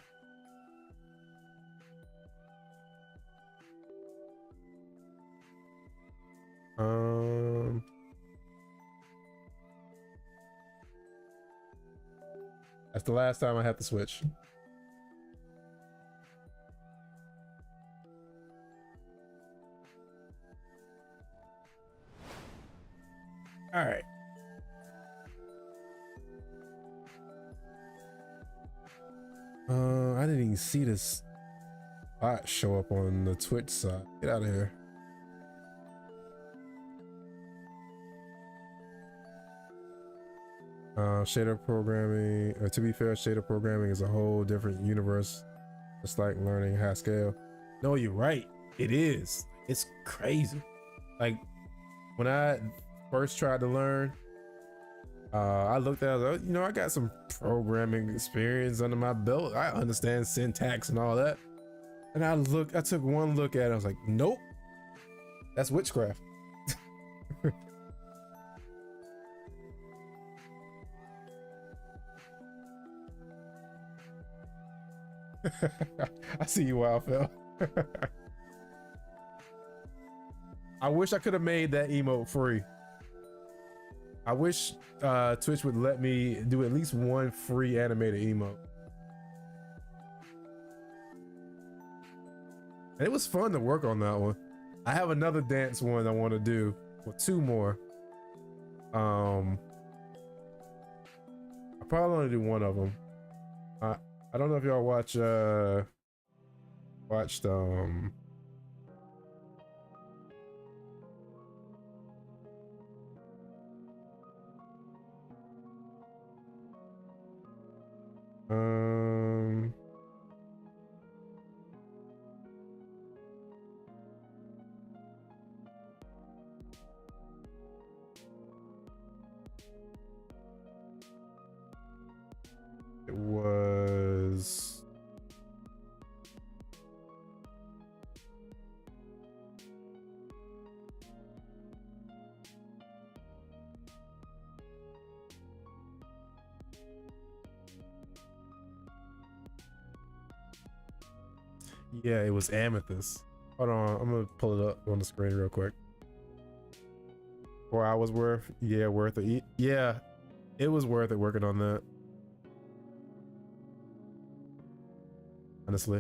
That's the last time I have to switch. All right. I didn't even see this bot show up on the Twitch side. Get out of here. Shader programming, to be fair, shader programming is a whole different universe. It's like learning Haskell. No, you're right. It is. It's crazy. Like when I first tried to learn, I looked at it, you know, I got some programming experience under my belt. I understand syntax and all that. And I took one look at it. I was like, nope, that's witchcraft. I see you, Wildfell. I wish I could have made that emote free. I wish Twitch would let me do at least one free animated emote. And it was fun to work on that one. I have another dance one I want to do, well, two more. I'll probably only do one of them. I don't know if y'all watched it was yeah, it was Amethyst. Hold on, I'm gonna pull it up on the screen real quick. 4 hours worth, yeah, worth it. Yeah, it was worth it working on that. Honestly.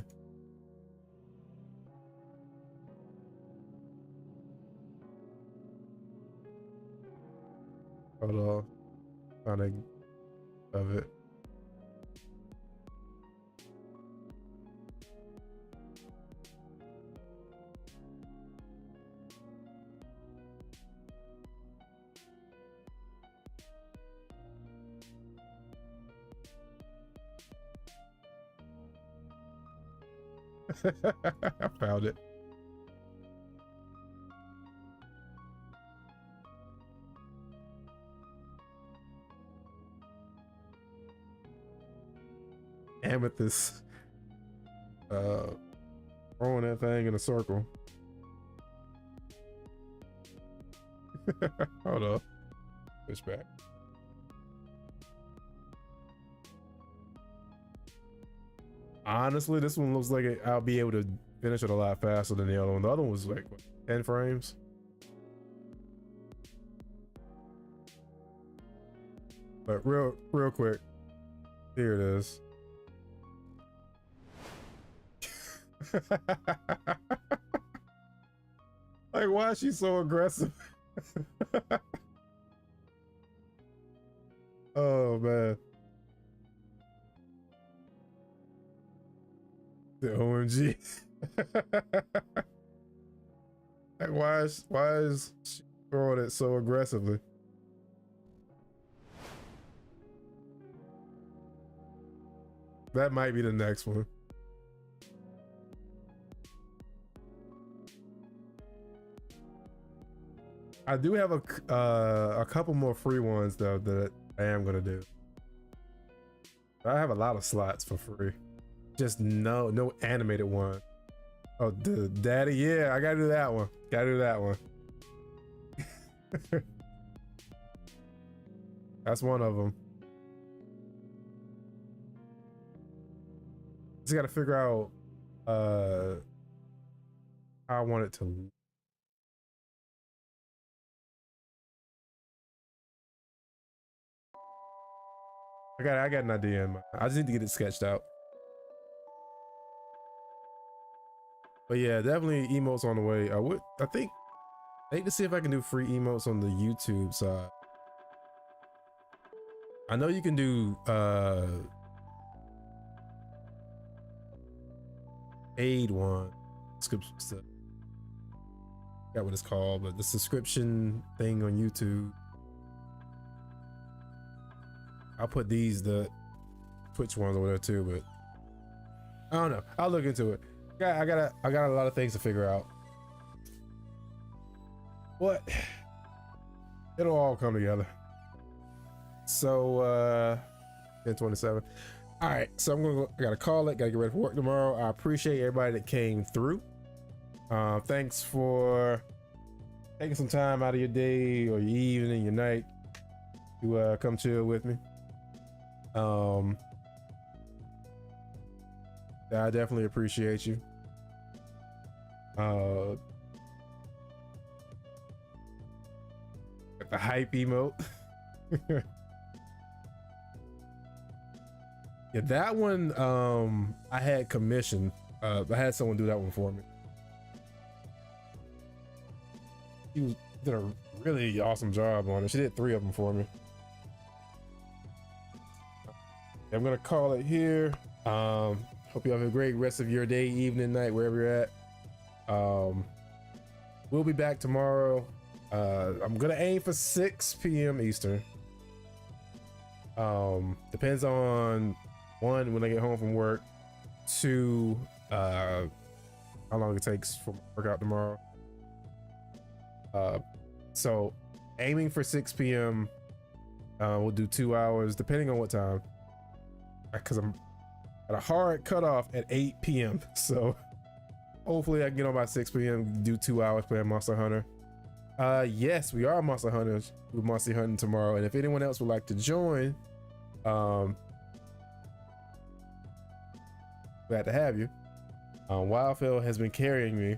Hold on, trying to of it. I found it. Amethyst throwing that thing in a circle. Hold up. Push back. Honestly, this one looks like I'll be able to finish it a lot faster than the other one. The other one was like what, 10 frames. But real quick, here it is. Like, why is she so aggressive? Oh man. The OMG. Like, why is she throwing it so aggressively? That might be the next one. I do have a couple more free ones though that I am gonna do. I have a lot of slots for free. Just no animated one. Oh, the daddy, yeah, I gotta do that one. Gotta do that one. That's one of them. Just gotta figure out how I want it to. I got an idea in mind. I just need to get it sketched out. But yeah, definitely emotes on the way. I need to see if I can do free emotes on the YouTube side. I know you can do paid one subscription stuff. Got what it's called, but the subscription thing on YouTube. I'll put the Twitch ones over there too, but I don't know. I'll look into it. I got a lot of things to figure out. What? It'll all come together. So 10:27. All right, so I gotta call it. Gotta get ready for work tomorrow. I appreciate everybody that came through. Thanks for taking some time out of your day or your evening, your night to come chill with me. I definitely appreciate you. The hype emote. Yeah, that one I had commissioned. I had someone do that one for me. She did a really awesome job on it. She did 3 of them for me. I'm gonna call it here. Hope you have a great rest of your day, evening, night, wherever you're at. We'll be back tomorrow. I'm gonna aim for 6 p.m. Eastern. Depends on 1, when I get home from work, 2, how long it takes for workout tomorrow. So aiming for 6 p.m. We'll do 2 hours depending on what time, because I'm at a hard cutoff at 8 p.m. So hopefully I can get on by 6 p.m. do 2 hours playing Monster Hunter. Yes, we are Monster Hunters. We're Monster Hunting tomorrow, and if anyone else would like to join, glad to have you. Wildfell has been carrying me.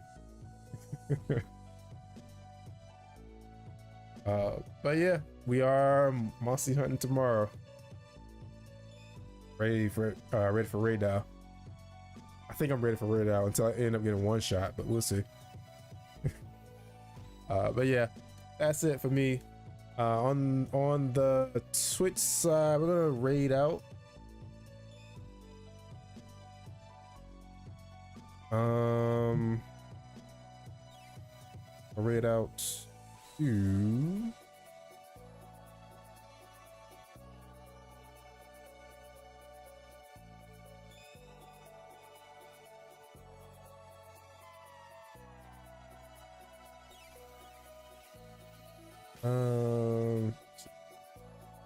But yeah, we are Monster Hunting tomorrow. Ready for raid now. I think I'm ready for raid now until I end up getting 1 shot, but we'll see. But yeah, that's it for me. On the Twitch side, we're gonna raid out. I'll raid out to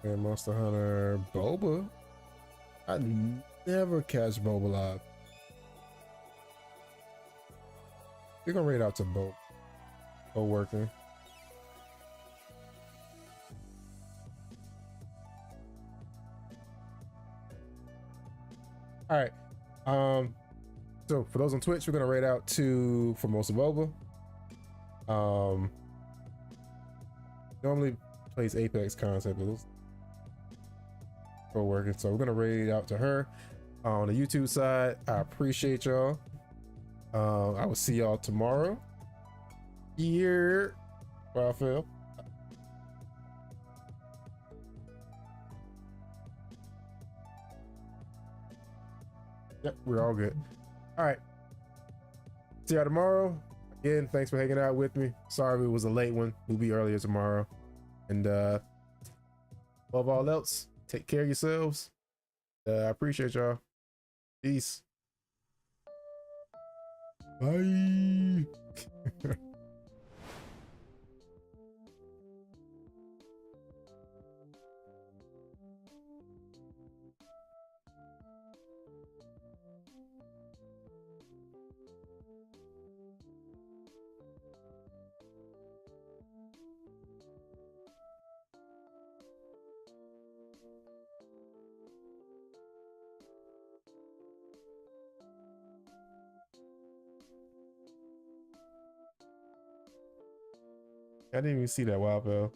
and Monster Hunter Boba. I never catch Boba live. We're gonna raid out to Bo working. All right. So for those on Twitch, we're gonna raid out to Formosa Boba. Normally plays Apex content, but those are working. So we're gonna raid out to her on the YouTube side. I appreciate y'all. I will see y'all tomorrow. Here, Rafael. Yep, we're all good. All right. See y'all tomorrow. Again, thanks for hanging out with me. Sorry it was a late one. We'll be earlier tomorrow. And above all else, take care of yourselves. I appreciate y'all. Peace. Bye. I didn't even see that, Wild Bell.